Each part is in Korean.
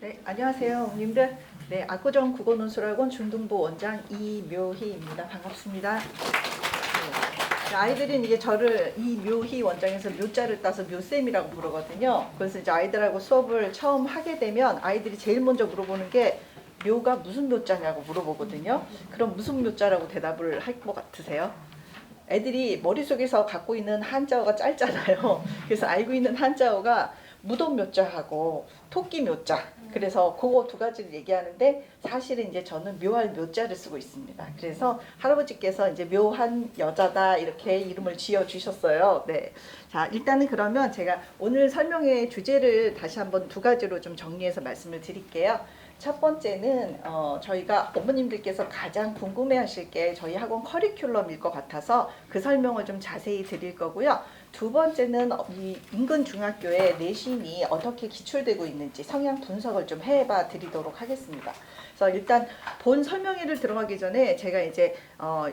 네, 안녕하세요, 어머님들. 네, 압구정 국어논술학원 중등부 원장 이묘희입니다. 반갑습니다. 네, 아이들은 이게 저를 이묘희 원장에서 묘자를 따서 묘쌤이라고 부르거든요. 그래서 이제 아이들하고 수업을 처음 하게 되면 아이들이 제일 먼저 물어보는 게 묘가 무슨 묘자냐고 물어보거든요. 그럼 무슨 묘자라고 대답을 할 것 같으세요? 애들이 머릿속에서 갖고 있는 한자어가 짧잖아요. 그래서 알고 있는 한자어가 무덤 묘자하고 토끼 묘자. 그래서 그거 두 가지를 얘기하는데 사실은 이제 저는 묘할 묘자를 쓰고 있습니다. 그래서 할아버지께서 이제 묘한 여자다 이렇게 이름을 지어 주셨어요. 네. 자, 일단은 그러면 제가 오늘 설명의 주제를 다시 한번 두 가지로 좀 정리해서 말씀을 드릴게요. 첫 번째는 저희가 어머님들께서 가장 궁금해하실 게 저희 학원 커리큘럼일 것 같아서 그 설명을 좀 자세히 드릴 거고요. 두 번째는 이 인근 중학교의 내신이 어떻게 기출되고 있는지 성향 분석을 좀 해봐 드리도록 하겠습니다. 그래서 일단 본 설명회를 들어가기 전에 제가 이제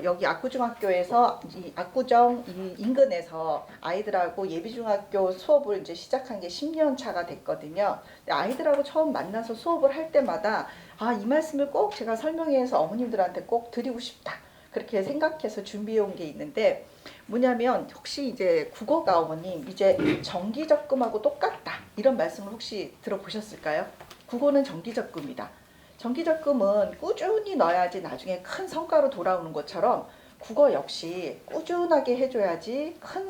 여기 압구중학교에서 이 압구정 이 인근에서 아이들하고 예비중학교 수업을 이제 시작한 게 10년 차가 됐거든요. 근데 아이들하고 처음 만나서 수업을 할 때마다 이 말씀을 꼭 제가 설명회에서 어머님들한테 꼭 드리고 싶다. 그렇게 생각해서 준비해 온 게 있는데 뭐냐면 혹시 이제 국어가 어머님 이제 정기적금하고 똑같다 이런 말씀을 혹시 들어보셨을까요? 국어는 정기적금이다. 정기적금은 꾸준히 넣어야지 나중에 큰 성과로 돌아오는 것처럼 국어 역시 꾸준하게 해줘야지 큰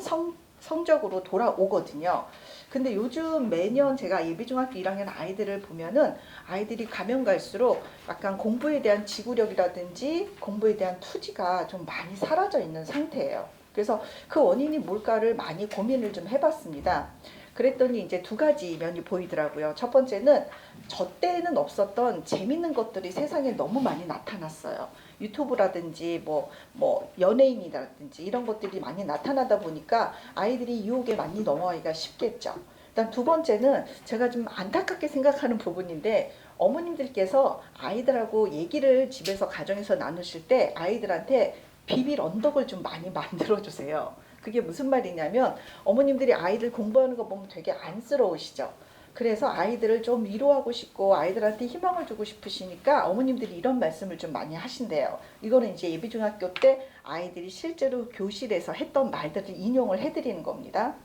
성적으로 돌아오거든요. 근데 요즘 매년 제가 예비중학교 1학년 아이들을 보면은 아이들이 가면 갈수록 약간 공부에 대한 지구력이라든지 공부에 대한 투지가 좀 많이 사라져 있는 상태예요. 그래서 그 원인이 뭘까를 많이 고민을 좀 해봤습니다. 그랬더니 이제 두 가지 면이 보이더라고요. 첫 번째는 저 때에는 없었던 재밌는 것들이 세상에 너무 많이 나타났어요. 유튜브라든지 뭐 연예인이라든지 이런 것들이 많이 나타나다 보니까 아이들이 유혹에 많이 넘어가기가 쉽겠죠. 일단 두 번째는 제가 좀 안타깝게 생각하는 부분인데 어머님들께서 아이들하고 얘기를 집에서 가정에서 나누실 때 아이들한테 비빌 언덕을 좀 많이 만들어 주세요. 그게 무슨 말이냐면 어머님들이 아이들 공부하는 거 보면 되게 안쓰러우시죠. 그래서 아이들을 좀 위로하고 싶고 아이들한테 희망을 주고 싶으시니까 어머님들이 이런 말씀을 좀 많이 하신대요. 이거는 이제 예비중학교 때 아이들이 실제로 교실에서 했던 말들을 인용을 해드리는 겁니다.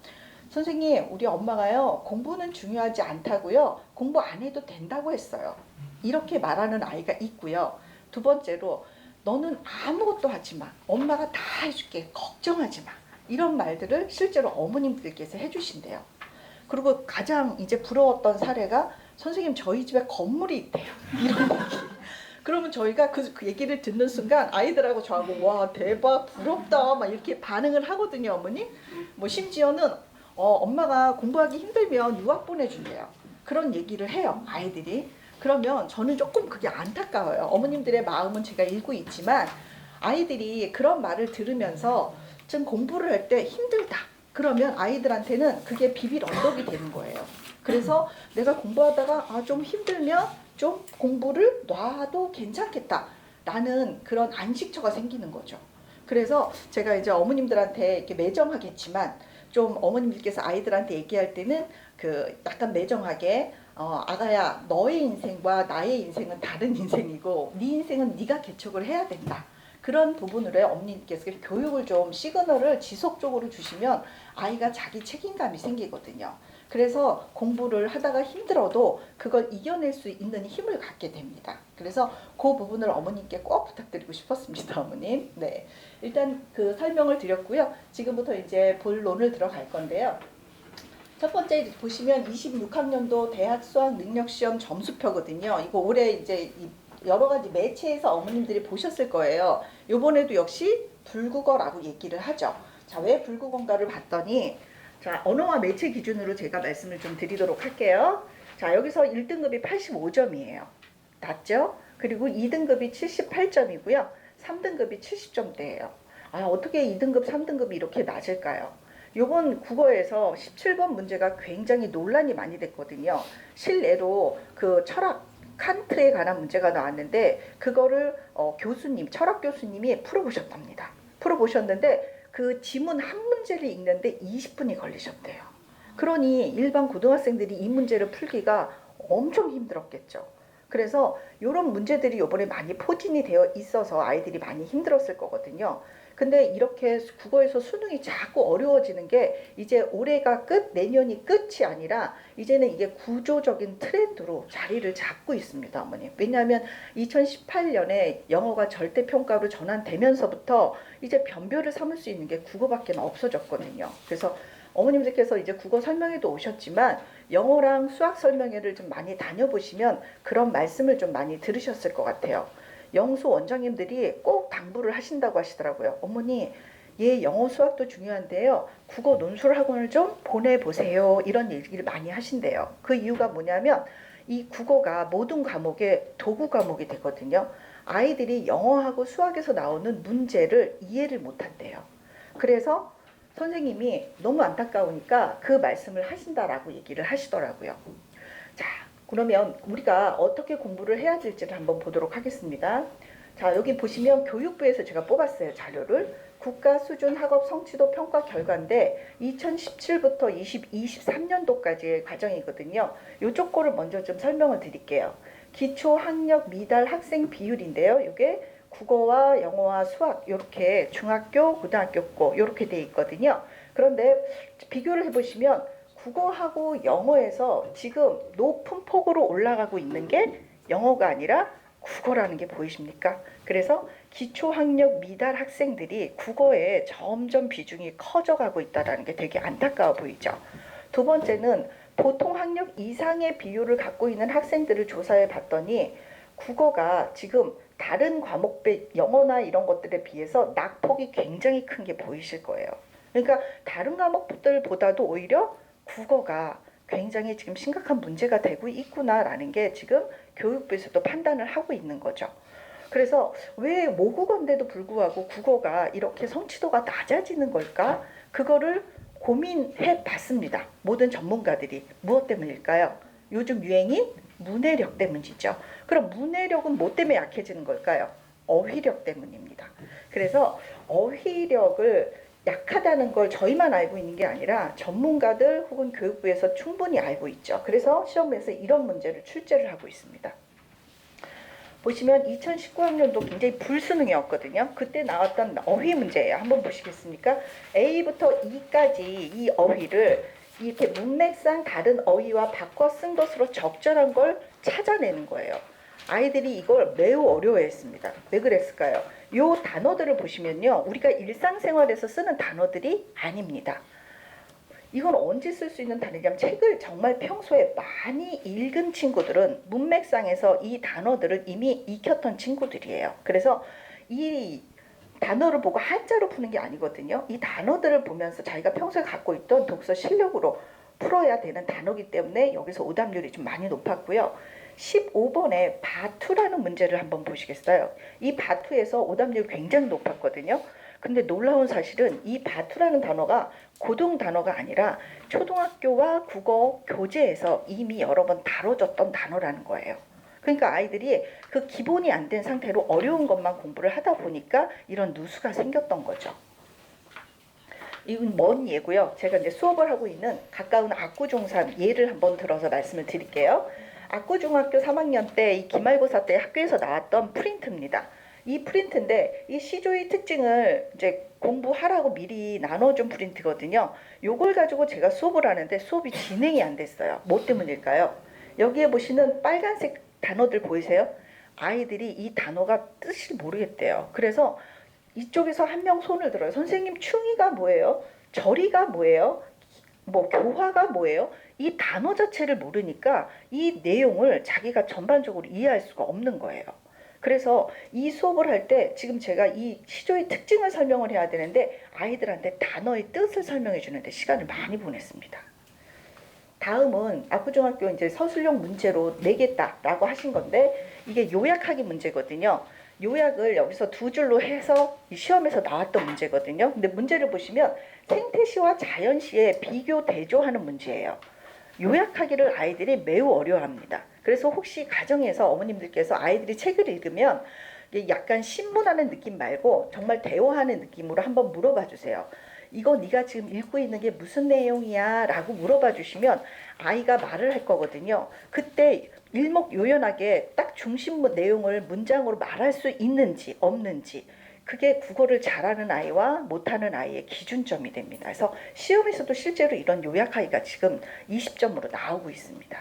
선생님, 우리 엄마가요, 공부는 중요하지 않다고요. 공부 안 해도 된다고 했어요. 이렇게 말하는 아이가 있고요. 두 번째로 너는 아무것도 하지 마. 엄마가 다 해줄게. 걱정하지 마. 이런 말들을 실제로 어머님들께서 해주신대요. 그리고 가장 이제 부러웠던 사례가 선생님 저희 집에 건물이 있대요. 이런 얘기. 그러면 저희가 그 얘기를 듣는 순간 아이들하고 저하고 와 대박 부럽다 막 이렇게 반응을 하거든요. 어머니. 뭐 심지어는 엄마가 공부하기 힘들면 유학 보내준대요. 그런 얘기를 해요. 아이들이. 그러면 저는 조금 그게 안타까워요. 어머님들의 마음은 제가 읽고 있지만 아이들이 그런 말을 들으면서 좀 공부를 할 때 힘들다. 그러면 아이들한테는 그게 비빌 언덕이 되는 거예요. 그래서 내가 공부하다가 좀 힘들면 좀 공부를 놔도 괜찮겠다. 라는 그런 안식처가 생기는 거죠. 그래서 제가 이제 어머님들한테 이렇게 매정하겠지만 좀 어머님들께서 아이들한테 얘기할 때는 그 약간 매정하게 아가야 너의 인생과 나의 인생은 다른 인생이고 네 인생은 네가 개척을 해야 된다. 그런 부분으로 어머님께서 교육을 좀 시그널을 지속적으로 주시면 아이가 자기 책임감이 생기거든요. 그래서 공부를 하다가 힘들어도 그걸 이겨낼 수 있는 힘을 갖게 됩니다. 그래서 그 부분을 어머님께 꼭 부탁드리고 싶었습니다, 어머님. 네, 일단 그 설명을 드렸고요. 지금부터 이제 본론을 들어갈 건데요. 첫 번째 보시면 26학년도 대학 수학 능력 시험 점수표거든요. 이거 올해 이제 여러 가지 매체에서 어머님들이 보셨을 거예요. 요번에도 역시 불국어라고 얘기를 하죠. 자, 왜 불국어인가를 봤더니 자, 언어와 매체 기준으로 제가 말씀을 좀 드리도록 할게요. 자, 여기서 1등급이 85점이에요. 낮죠? 그리고 2등급이 78점이고요. 3등급이 70점대예요. 어떻게 2등급, 3등급이 이렇게 낮을까요? 요번 국어에서 17번 문제가 굉장히 논란이 많이 됐거든요. 실례로 그 철학 칸트에 관한 문제가 나왔는데 그거를 교수님, 철학 교수님이 풀어보셨답니다. 풀어보셨는데 그 지문 한 문제를 읽는데 20분이 걸리셨대요. 그러니 일반 고등학생들이 이 문제를 풀기가 엄청 힘들었겠죠. 그래서 이런 문제들이 이번에 많이 포진이 되어 있어서 아이들이 많이 힘들었을 거거든요. 근데 이렇게 국어에서 수능이 자꾸 어려워지는 게 이제 올해가 끝, 내년이 끝이 아니라 이제는 이게 구조적인 트렌드로 자리를 잡고 있습니다, 어머님. 왜냐하면 2018년에 영어가 절대평가로 전환되면서부터 이제 변별을 삼을 수 있는 게 국어밖에 없어졌거든요. 그래서 어머님들께서 이제 국어 설명회도 오셨지만 영어랑 수학 설명회를 좀 많이 다녀보시면 그런 말씀을 좀 많이 들으셨을 것 같아요. 영수 원장님들이 꼭 당부를 하신다고 하시더라고요. 어머니, 얘 영어 수학도 중요한데요. 국어 논술 학원을 좀 보내보세요. 이런 얘기를 많이 하신대요. 그 이유가 뭐냐면 이 국어가 모든 과목의 도구 과목이 되거든요. 아이들이 영어하고 수학에서 나오는 문제를 이해를 못한대요. 그래서 선생님이 너무 안타까우니까 그 말씀을 하신다라고 얘기를 하시더라고요. 자, 그러면 우리가 어떻게 공부를 해야 될지를 한번 보도록 하겠습니다. 자, 여기 보시면 교육부에서 제가 뽑았어요, 자료를. 국가 수준 학업 성취도 평가 결과인데 2017부터 23년도까지의 과정이거든요. 이쪽 거를 먼저 좀 설명을 드릴게요. 기초 학력 미달 학생 비율인데요. 이게 국어와 영어와 수학 이렇게 중학교, 고등학교 거 이렇게 돼 있거든요. 그런데 비교를 해보시면 국어하고 영어에서 지금 높은 폭으로 올라가고 있는 게 영어가 아니라 국어라는 게 보이십니까? 그래서 기초학력 미달 학생들이 국어에 점점 비중이 커져가고 있다는 게 되게 안타까워 보이죠. 두 번째는 보통 학력 이상의 비율을 갖고 있는 학생들을 조사해 봤더니 국어가 지금 다른 과목배 영어나 이런 것들에 비해서 낙폭이 굉장히 큰 게 보이실 거예요. 그러니까 다른 과목들보다도 오히려 국어가 굉장히 지금 심각한 문제가 되고 있구나라는 게 지금 교육부에서도 판단을 하고 있는 거죠. 그래서 왜 모국어인데도 불구하고 국어가 이렇게 성취도가 낮아지는 걸까? 그거를 고민해 봤습니다. 모든 전문가들이. 무엇 때문일까요? 요즘 유행인 문해력 때문이죠. 그럼 문해력은 뭐 때문에 약해지는 걸까요? 어휘력 때문입니다. 그래서 어휘력을 약하다는 걸 저희만 알고 있는 게 아니라 전문가들 혹은 교육부에서 충분히 알고 있죠. 그래서 시험에서 이런 문제를 출제를 하고 있습니다. 보시면 2019학년도 굉장히 불수능이었거든요. 그때 나왔던 어휘 문제예요. 한번 보시겠습니까? A부터 E까지 이 어휘를 이렇게 문맥상 다른 어휘와 바꿔 쓴 것으로 적절한 걸 찾아내는 거예요. 아이들이 이걸 매우 어려워했습니다. 왜 그랬을까요? 요 단어들을 보시면요. 우리가 일상생활에서 쓰는 단어들이 아닙니다. 이건 언제 쓸 수 있는 단어냐면 책을 정말 평소에 많이 읽은 친구들은 문맥상에서 이 단어들을 이미 익혔던 친구들이에요. 그래서 이 단어를 보고 한자로 푸는 게 아니거든요. 이 단어들을 보면서 자기가 평소에 갖고 있던 독서 실력으로 풀어야 되는 단어이기 때문에 여기서 오답률이 좀 많이 높았고요. 15번에 바투라는 문제를 한번 보시겠어요? 이 바투에서 오답률이 굉장히 높았거든요. 근데 놀라운 사실은 이 바투라는 단어가 고등 단어가 아니라 초등학교와 국어 교재에서 이미 여러 번 다뤄졌던 단어라는 거예요. 그러니까 아이들이 그 기본이 안 된 상태로 어려운 것만 공부를 하다 보니까 이런 누수가 생겼던 거죠. 이건 먼 예고요. 제가 이제 수업을 하고 있는 가까운 압구정산 예를 한번 들어서 말씀을 드릴게요. 압구중학교 3학년 때 이 기말고사 때 학교에서 나왔던 프린트입니다. 이 프린트인데 이 시조의 특징을 이제 공부하라고 미리 나눠준 프린트거든요. 요걸 가지고 제가 수업을 하는데 수업이 진행이 안 됐어요. 뭐 때문일까요? 여기에 보시는 빨간색 단어들 보이세요? 아이들이 이 단어가 뜻을 모르겠대요. 그래서 이쪽에서 한 명 손을 들어요. 선생님 충의가 뭐예요? 절의가 뭐예요? 뭐 교화가 뭐예요? 이 단어 자체를 모르니까 이 내용을 자기가 전반적으로 이해할 수가 없는 거예요. 그래서 이 수업을 할 때 지금 제가 이 시조의 특징을 설명을 해야 되는데 아이들한테 단어의 뜻을 설명해 주는데 시간을 많이 보냈습니다. 다음은 압구중학교 이제 서술형 문제로 내겠다라고 하신 건데 이게 요약하기 문제거든요. 요약을 여기서 두 줄로 해서 이 시험에서 나왔던 문제거든요. 근데 문제를 보시면 생태시와 자연시의 비교 대조하는 문제예요. 요약하기를 아이들이 매우 어려워합니다. 그래서 혹시 가정에서 어머님들께서 아이들이 책을 읽으면 약간 신문하는 느낌 말고 정말 대화하는 느낌으로 한번 물어봐 주세요. 이거 네가 지금 읽고 있는 게 무슨 내용이야? 라고 물어봐 주시면 아이가 말을 할 거거든요. 그때 일목요연하게 딱 중심 내용을 문장으로 말할 수 있는지 없는지, 그게 국어를 잘하는 아이와 못하는 아이의 기준점이 됩니다. 그래서 시험에서도 실제로 이런 요약하기가 지금 20점으로 나오고 있습니다.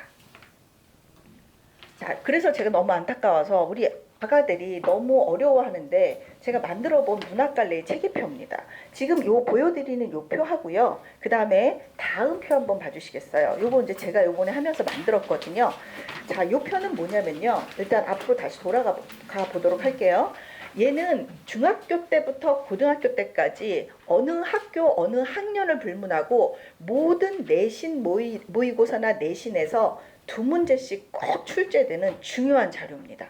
자, 그래서 제가 너무 안타까워서 우리 아가들이 너무 어려워하는데 제가 만들어 본 문학갈래의 체계표입니다. 지금 요 보여드리는 요 표 하고요. 그 다음에 다음 표 한번 봐주시겠어요? 요거 이제 제가 요번에 하면서 만들었거든요. 자, 요 표는 뭐냐면요. 일단 앞으로 다시 돌아가 보도록 할게요. 얘는 중학교 때부터 고등학교 때까지 어느 학교 어느 학년을 불문하고 모든 내신 모의고사나 내신에서 2문제씩 꼭 출제되는 중요한 자료입니다.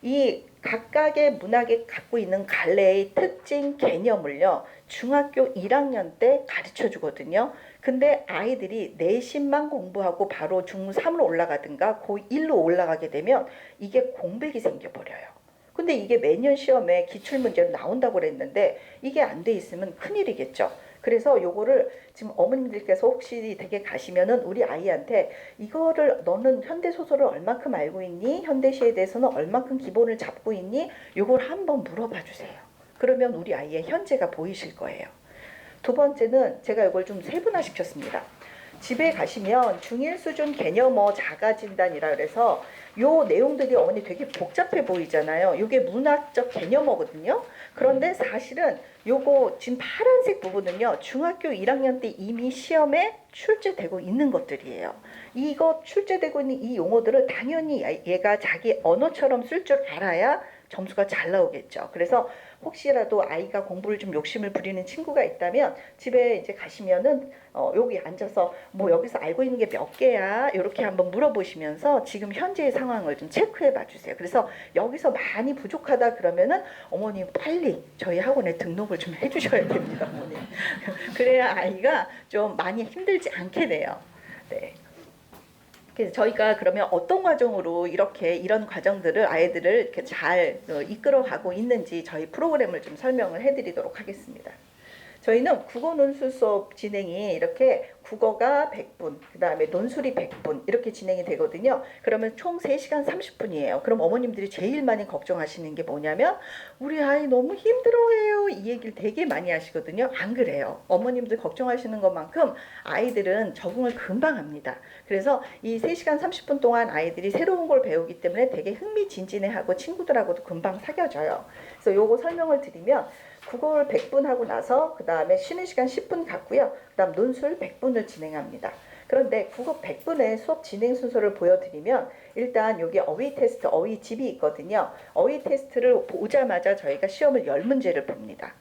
이 각각의 문학에 갖고 있는 갈래의 특징 개념을요, 중학교 1학년 때 가르쳐 주거든요. 근데 아이들이 내신만 공부하고 바로 중3으로 올라가든가 고1로 올라가게 되면 이게 공백이 생겨버려요. 근데 이게 매년 시험에 기출문제로 나온다고 그랬는데 이게 안 돼 있으면 큰일이겠죠. 그래서 요거를 지금 어머님들께서 혹시 댁에 가시면은 우리 아이한테 이거를 너는 현대소설을 얼만큼 알고 있니? 현대시에 대해서는 얼만큼 기본을 잡고 있니? 요걸 한번 물어봐 주세요. 그러면 우리 아이의 현재가 보이실 거예요. 두 번째는 제가 이걸 좀 세분화 시켰습니다. 집에 가시면 중1 수준 개념어 자가진단이라 그래서 요 내용들이 어머니 되게 복잡해 보이잖아요. 이게 문학적 개념어거든요. 그런데 사실은 요거 지금 파란색 부분은요, 중학교 1학년 때 이미 시험에 출제되고 있는 것들이에요. 이거 출제되고 있는 이 용어들을 당연히 얘가 자기 언어처럼 쓸 줄 알아야 점수가 잘 나오겠죠. 그래서 혹시라도 아이가 공부를 좀 욕심을 부리는 친구가 있다면 집에 이제 가시면은 여기 앉아서 뭐 여기서 알고 있는 게 몇 개야? 이렇게 한번 물어보시면서 지금 현재의 상황을 좀 체크해 봐 주세요. 그래서 여기서 많이 부족하다 그러면은 어머니 빨리 저희 학원에 등록을 좀 해 주셔야 됩니다, 어머니. 그래야 아이가 좀 많이 힘들지 않게 돼요. 네. 그래서 저희가 그러면 어떤 과정으로 이렇게 이런 과정들을 아이들을 이렇게 잘 이끌어가고 있는지 저희 프로그램을 좀 설명을 해드리도록 하겠습니다. 저희는 국어 논술 수업 진행이 이렇게 국어가 100분, 그 다음에 논술이 100분 이렇게 진행이 되거든요. 그러면 총 3시간 30분이에요. 그럼 어머님들이 제일 많이 걱정하시는 게 뭐냐면 우리 아이 너무 힘들어해요. 이 얘기를 되게 많이 하시거든요. 안 그래요. 어머님들 걱정하시는 것만큼 아이들은 적응을 금방 합니다. 그래서 이 3시간 30분 동안 아이들이 새로운 걸 배우기 때문에 되게 흥미진진해하고 친구들하고도 금방 사귀어져요. 그래서 요거 설명을 드리면 국어를 100분 하고 나서 그 다음에 쉬는 시간 10분 갖고요. 그 다음 논술 100분을 진행합니다. 그런데 국어 100분의 수업 진행 순서를 보여드리면 일단 여기 어휘 테스트, 어휘 집이 있거든요. 어휘 테스트를 보자마자 저희가 시험을 10문제를 봅니다.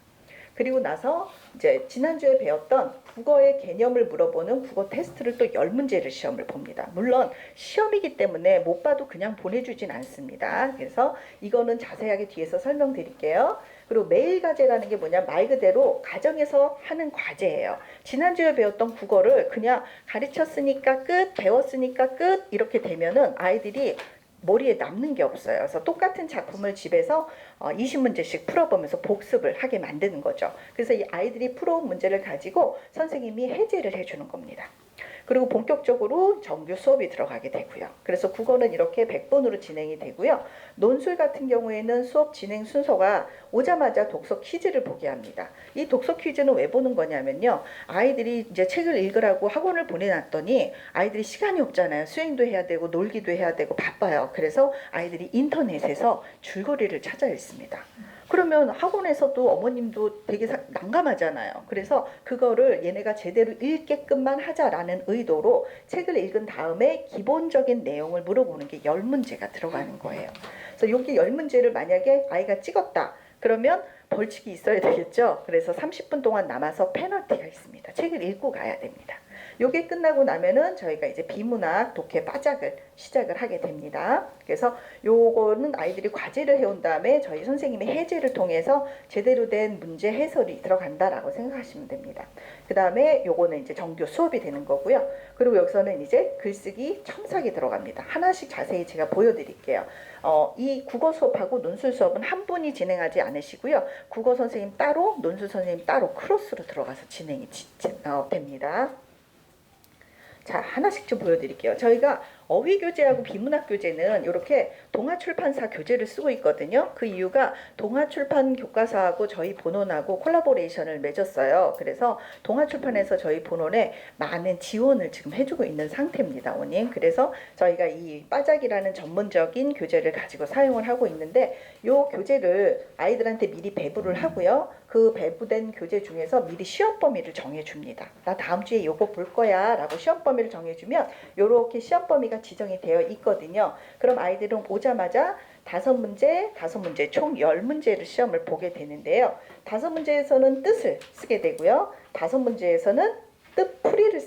그리고 나서 이제 지난주에 배웠던 국어의 개념을 물어보는 국어 테스트를 또 10문제를 시험을 봅니다. 물론 시험이기 때문에 못 봐도 그냥 보내주진 않습니다. 그래서 이거는 자세하게 뒤에서 설명드릴게요. 그리고 매일과제라는 게 뭐냐, 말 그대로 가정에서 하는 과제예요. 지난주에 배웠던 국어를 그냥 가르쳤으니까 끝, 배웠으니까 끝 이렇게 되면은 아이들이 머리에 남는 게 없어요. 그래서 똑같은 작품을 집에서 20문제씩 풀어보면서 복습을 하게 만드는 거죠. 그래서 이 아이들이 풀어온 문제를 가지고 선생님이 해제를 해주는 겁니다. 그리고 본격적으로 정규 수업이 들어가게 되고요. 그래서 국어는 이렇게 100번으로 진행이 되고요. 논술 같은 경우에는 수업 진행 순서가 오자마자 독서 퀴즈를 보게 합니다. 이 독서 퀴즈는 왜 보는 거냐면요. 아이들이 이제 책을 읽으라고 학원을 보내놨더니 아이들이 시간이 없잖아요. 수행도 해야 되고 놀기도 해야 되고 바빠요. 그래서 아이들이 인터넷에서 줄거리를 찾아 읽습니다. 그러면 학원에서도 어머님도 되게 난감하잖아요. 그래서 그거를 얘네가 제대로 읽게끔만 하자라는 의도로 책을 읽은 다음에 기본적인 내용을 물어보는 게 10문제가 들어가는 거예요. 그래서 여기 10문제를 만약에 아이가 찍었다. 그러면 벌칙이 있어야 되겠죠. 그래서 30분 동안 남아서 페널티가 있습니다. 책을 읽고 가야 됩니다. 요게 끝나고 나면은 저희가 이제 비문학 독해 빠작을 시작을 하게 됩니다. 그래서 요거는 아이들이 과제를 해온 다음에 저희 선생님의 해제를 통해서 제대로 된 문제 해설이 들어간다라고 생각하시면 됩니다. 그 다음에 요거는 이제 정규 수업이 되는 거고요. 그리고 여기서는 이제 글쓰기 첨삭이 들어갑니다. 하나씩 자세히 제가 보여드릴게요. 이 국어 수업하고 논술 수업은 한 분이 진행하지 않으시고요. 국어 선생님 따로, 논술 선생님 따로 크로스로 들어가서 진행이 됩니다. 자, 하나씩 좀 보여드릴게요. 저희가 어휘교재하고 비문학교재는 이렇게 동아출판사 교재를 쓰고 있거든요. 그 이유가 동아출판 교과서하고 저희 본원하고 콜라보레이션을 맺었어요. 그래서 동아출판에서 저희 본원에 많은 지원을 지금 해주고 있는 상태입니다, 어머님. 그래서 저희가 이 빠작이라는 전문적인 교재를 가지고 사용을 하고 있는데 이 교재를 아이들한테 미리 배부를 하고요. 그 배부된 교재 중에서 미리 시험 범위를 정해줍니다. 나 다음 주에 요거 볼 거야 라고 시험 범위를 정해주면 요렇게 시험 범위가 지정이 되어 있거든요. 그럼 아이들은 오자마자 5문제 총 10문제를 시험을 보게 되는데요. 5문제에서는 뜻을 쓰게 되고요. 5문제에서는 뜻풀이를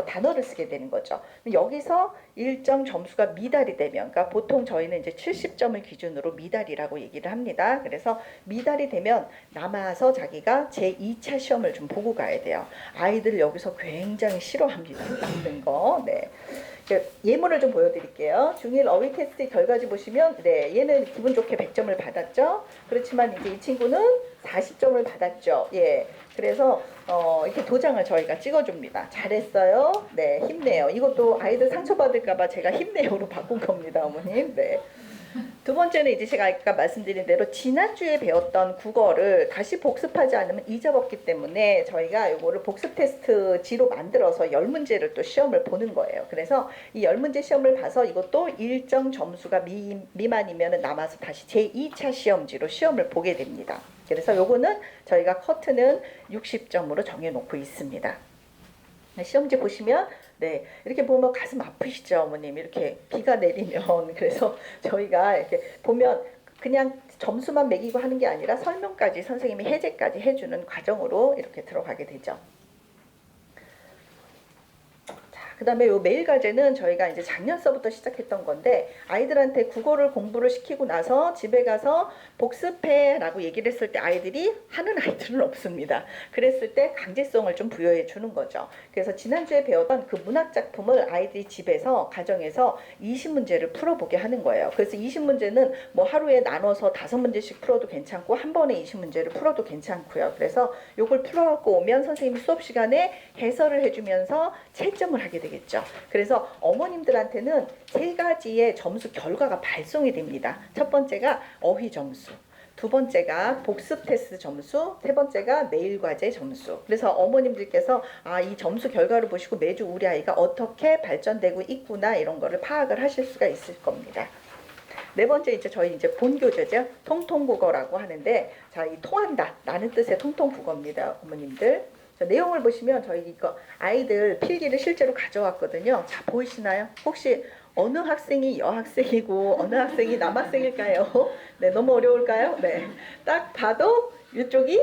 단어를 쓰게 되는 거죠. 여기서 일정 점수가 미달이 되면, 그러니까 보통 저희는 이제 70점을 기준으로 미달이라고 얘기를 합니다. 그래서 미달이 되면 남아서 자기가 제2차 시험을 좀 보고 가야 돼요. 아이들 여기서 굉장히 싫어합니다. 남는 거. 네. 예문을 좀 보여드릴게요. 중1 어휘 테스트 결과지 보시면 네, 얘는 기분 좋게 100점을 받았죠. 그렇지만 이제 이 친구는 40점을 받았죠. 예. 그래서 이렇게 도장을 저희가 찍어줍니다. 잘했어요. 네, 힘내요. 이것도 아이들 상처받을까봐 제가 힘내요로 바꾼 겁니다, 어머님. 네. 두 번째는 이제 제가 아까 말씀드린 대로 지난주에 배웠던 국어를 다시 복습하지 않으면 잊어먹기 때문에 저희가 이거를 복습 테스트지로 만들어서 10문제를 또 시험을 보는 거예요. 그래서 이 10문제 시험을 봐서 이것도 일정 점수가 미만이면 남아서 다시 제2차 시험지로 시험을 보게 됩니다. 그래서 요거는 저희가 커트는 60점으로 정해놓고 있습니다. 시험지 보시면 네, 이렇게 보면 가슴 아프시죠, 어머님? 이렇게 비가 내리면. 그래서 저희가 이렇게 보면 그냥 점수만 매기고 하는 게 아니라 설명까지 선생님이 해제까지 해주는 과정으로 이렇게 들어가게 되죠. 그 다음에 요 매일 과제는 저희가 이제 작년서부터 시작했던 건데 아이들한테 국어를 공부를 시키고 나서 집에 가서 복습해 라고 얘기를 했을 때 아이들이 하는 아이들은 없습니다. 그랬을 때 강제성을 좀 부여해 주는 거죠. 그래서 지난주에 배웠던 그 문학작품을 아이들이 집에서 가정에서 20문제를 풀어보게 하는 거예요. 그래서 20문제는 뭐 하루에 나눠서 5문제씩 풀어도 괜찮고 한 번에 20문제를 풀어도 괜찮고요. 그래서 요걸 풀어갖고 오면 선생님이 수업 시간에 해설을 해주면서 채점을 하게 되겠죠. 그래서 어머님들한테는 3가지의 점수 결과가 발송이 됩니다. 첫 번째가 어휘 점수, 두 번째가 복습 테스트 점수, 세 번째가 매일 과제 점수. 그래서 어머님들께서 이 점수 결과를 보시고 매주 우리 아이가 어떻게 발전되고 있구나 이런 거를 파악을 하실 수가 있을 겁니다. 네 번째 이제 저희 이제 본교재죠. 통통국어라고 하는데 자, 이 통한다 라는 뜻의 통통국어입니다, 어머님들. 내용을 보시면 저희 이거 아이들 필기를 실제로 가져왔거든요. 자, 보이시나요? 혹시 어느 학생이 여학생이고 어느 학생이 남학생일까요? 네, 너무 어려울까요? 네, 딱 봐도 이쪽이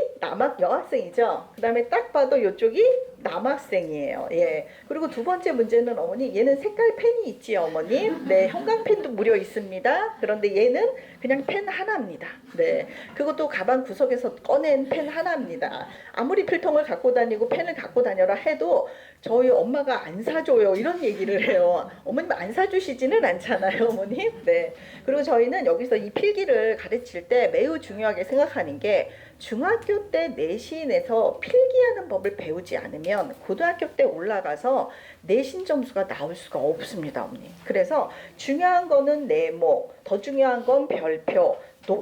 여학생이죠. 그 다음에 딱 봐도 이쪽이 남학생이에요. 예. 그리고 두 번째 문제는 어머니, 얘는 색깔 펜이 있지요, 어머님. 네, 형광펜도 무려 있습니다. 그런데 얘는 그냥 펜 하나입니다. 네, 그것도 가방 구석에서 꺼낸 펜 하나입니다. 아무리 필통을 갖고 다니고 펜을 갖고 다녀라 해도 저희 엄마가 안 사줘요 이런 얘기를 해요. 어머님 안 사주시지는 않잖아요, 어머님. 네. 그리고 저희는 여기서 이 필기를 가르칠 때 매우 중요하게 생각하는 게 중학교 때 내신에서 필기하는 법을 배우지 않으면 고등학교 때 올라가서 내신 점수가 나올 수가 없습니다, 어머니. 그래서 중요한 거는 네모, 더 중요한 건 별표,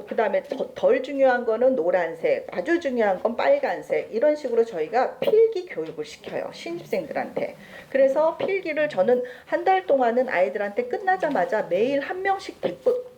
그 다음에 덜 중요한 거는 노란색, 아주 중요한 건 빨간색, 이런 식으로 저희가 필기 교육을 시켜요, 신입생들한테. 그래서 필기를 저는 한 달 동안은 아이들한테 끝나자마자 매일 한 명씩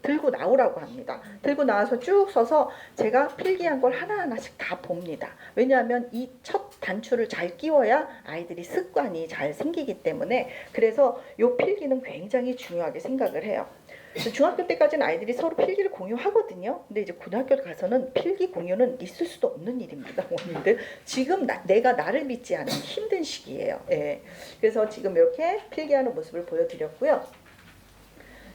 들고 나오라고 합니다. 들고 나와서 쭉 서서 제가 필기한 걸 하나하나씩 다 봅니다. 왜냐하면 이 첫 단추를 잘 끼워야 아이들이 습관이 잘 생기기 때문에. 그래서 이 필기는 굉장히 중요하게 생각을 해요. 그래서 중학교 때까지는 아이들이 서로 필기를 공유하거든요. 근데 이제 고등학교 가서는 필기 공유는 있을 수도 없는 일입니다. 어머님들 지금 내가 나를 믿지 않은 힘든 시기예요. 예. 그래서 지금 이렇게 필기하는 모습을 보여드렸고요.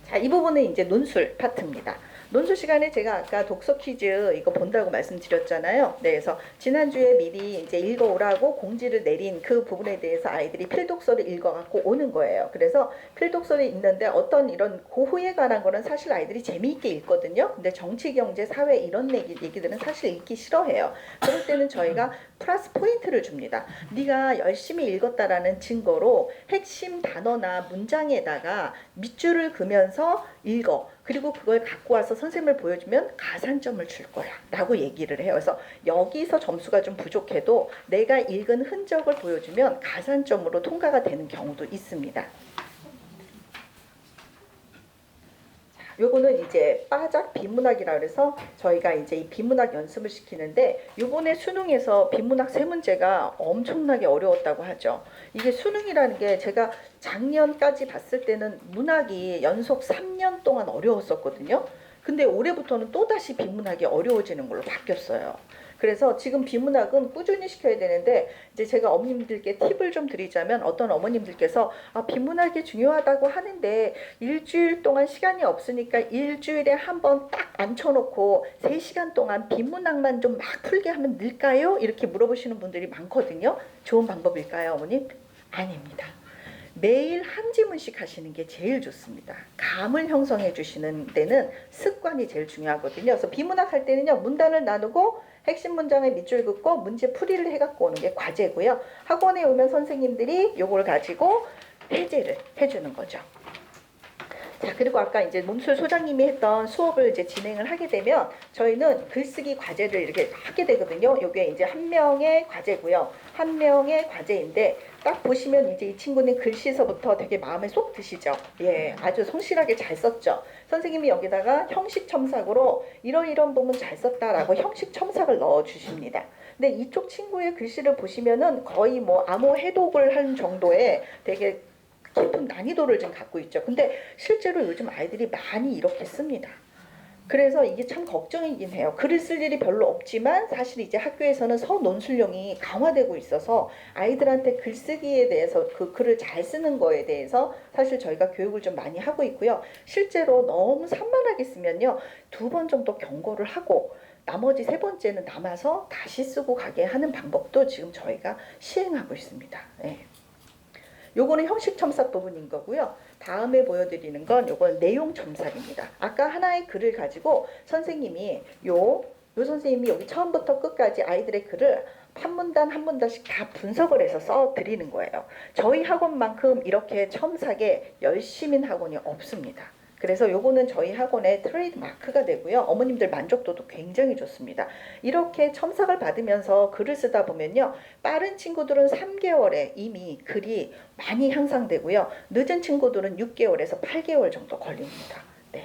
자, 이 부분은 이제 논술 파트입니다. 논술 시간에 제가 아까 독서 퀴즈 이거 본다고 말씀드렸잖아요. 네, 그래서 지난주에 미리 이제 읽어오라고 공지를 내린 그 부분에 대해서 아이들이 필독서를 읽어갖고 오는 거예요. 그래서 필독서를 읽는데 어떤 이런 고흐에 관한 거는 사실 아이들이 재미있게 읽거든요. 근데 정치, 경제, 사회 이런 얘기들은 사실 읽기 싫어해요. 그럴 때는 저희가 플러스 포인트를 줍니다. 네가 열심히 읽었다라는 증거로 핵심 단어나 문장에다가 밑줄을 그면서 읽어. 그리고 그걸 갖고 와서 선생님을 보여주면 가산점을 줄 거야 라고 얘기를 해요. 그래서 여기서 점수가 좀 부족해도 내가 읽은 흔적을 보여주면 가산점으로 통과가 되는 경우도 있습니다. 요거는 이제 빠작 비문학이라 그래서 저희가 이제 이 비문학 연습을 시키는데 요번에 수능에서 비문학 세 문제가 엄청나게 어려웠다고 하죠. 이게 수능이라는 게 제가 작년까지 봤을 때는 문학이 연속 3년 동안 어려웠었거든요. 근데 올해부터는 또다시 비문학이 어려워지는 걸로 바뀌었어요. 그래서 지금 비문학은 꾸준히 시켜야 되는데 이제 제가 어머님들께 팁을 좀 드리자면 어떤 어머님들께서 비문학이 중요하다고 하는데 일주일 동안 시간이 없으니까 일주일에 한 번 딱 앉혀놓고 3시간 동안 비문학만 좀 막 풀게 하면 늘까요? 이렇게 물어보시는 분들이 많거든요. 좋은 방법일까요, 어머님? 아닙니다. 매일 한 지문씩 하시는 게 제일 좋습니다. 감을 형성해 주시는 데는 습관이 제일 중요하거든요. 그래서 비문학 할 때는요, 문단을 나누고 핵심 문장에 밑줄 긋고 문제 풀이를 해갖고 오는 게 과제고요. 학원에 오면 선생님들이 요걸 가지고 해제를 해주는 거죠. 자, 그리고 아까 이제 논술 소장님이 했던 수업을 이제 진행을 하게 되면 저희는 글쓰기 과제를 이렇게 하게 되거든요. 요게 이제 한 명의 과제고요. 한 명의 과제인데 딱 보시면 이제 이 친구는 글씨서부터 되게 마음에 쏙 드시죠. 예, 아주 성실하게 잘 썼죠. 선생님이 여기다가 형식 첨삭으로 이런 부분 잘 썼다라고 형식 첨삭을 넣어 주십니다. 근데 이쪽 친구의 글씨를 보시면은 거의 뭐 암호 해독을 한 정도의 되게 깊은 난이도를 좀 갖고 있죠. 근데 실제로 요즘 아이들이 많이 이렇게 씁니다. 그래서 이게 참 걱정이긴 해요. 글을 쓸 일이 별로 없지만 사실 이제 학교에서는 서논술령이 강화되고 있어서 아이들한테 글쓰기에 대해서 그 글을 잘 쓰는 거에 대해서 사실 저희가 교육을 좀 많이 하고 있고요. 실제로 너무 산만하게 쓰면요, 2번 정도 경고를 하고 나머지 3번째는 남아서 다시 쓰고 가게 하는 방법도 지금 저희가 시행하고 있습니다. 네. 요거는 형식 첨삭 부분인 거고요. 다음에 보여드리는 건 요건 내용 첨삭입니다. 아까 하나의 글을 가지고 선생님이 요 선생님이 여기 처음부터 끝까지 아이들의 글을 한 문단 한 문단씩 다 분석을 해서 써 드리는 거예요. 저희 학원만큼 이렇게 첨삭에 열심인 학원이 없습니다. 그래서 요거는 저희 학원의 트레이드 마크가 되고요. 어머님들 만족도도 굉장히 좋습니다. 이렇게 첨삭을 받으면서 글을 쓰다 보면요, 빠른 친구들은 3개월에 이미 글이 많이 향상되고요. 늦은 친구들은 6개월에서 8개월 정도 걸립니다. 네.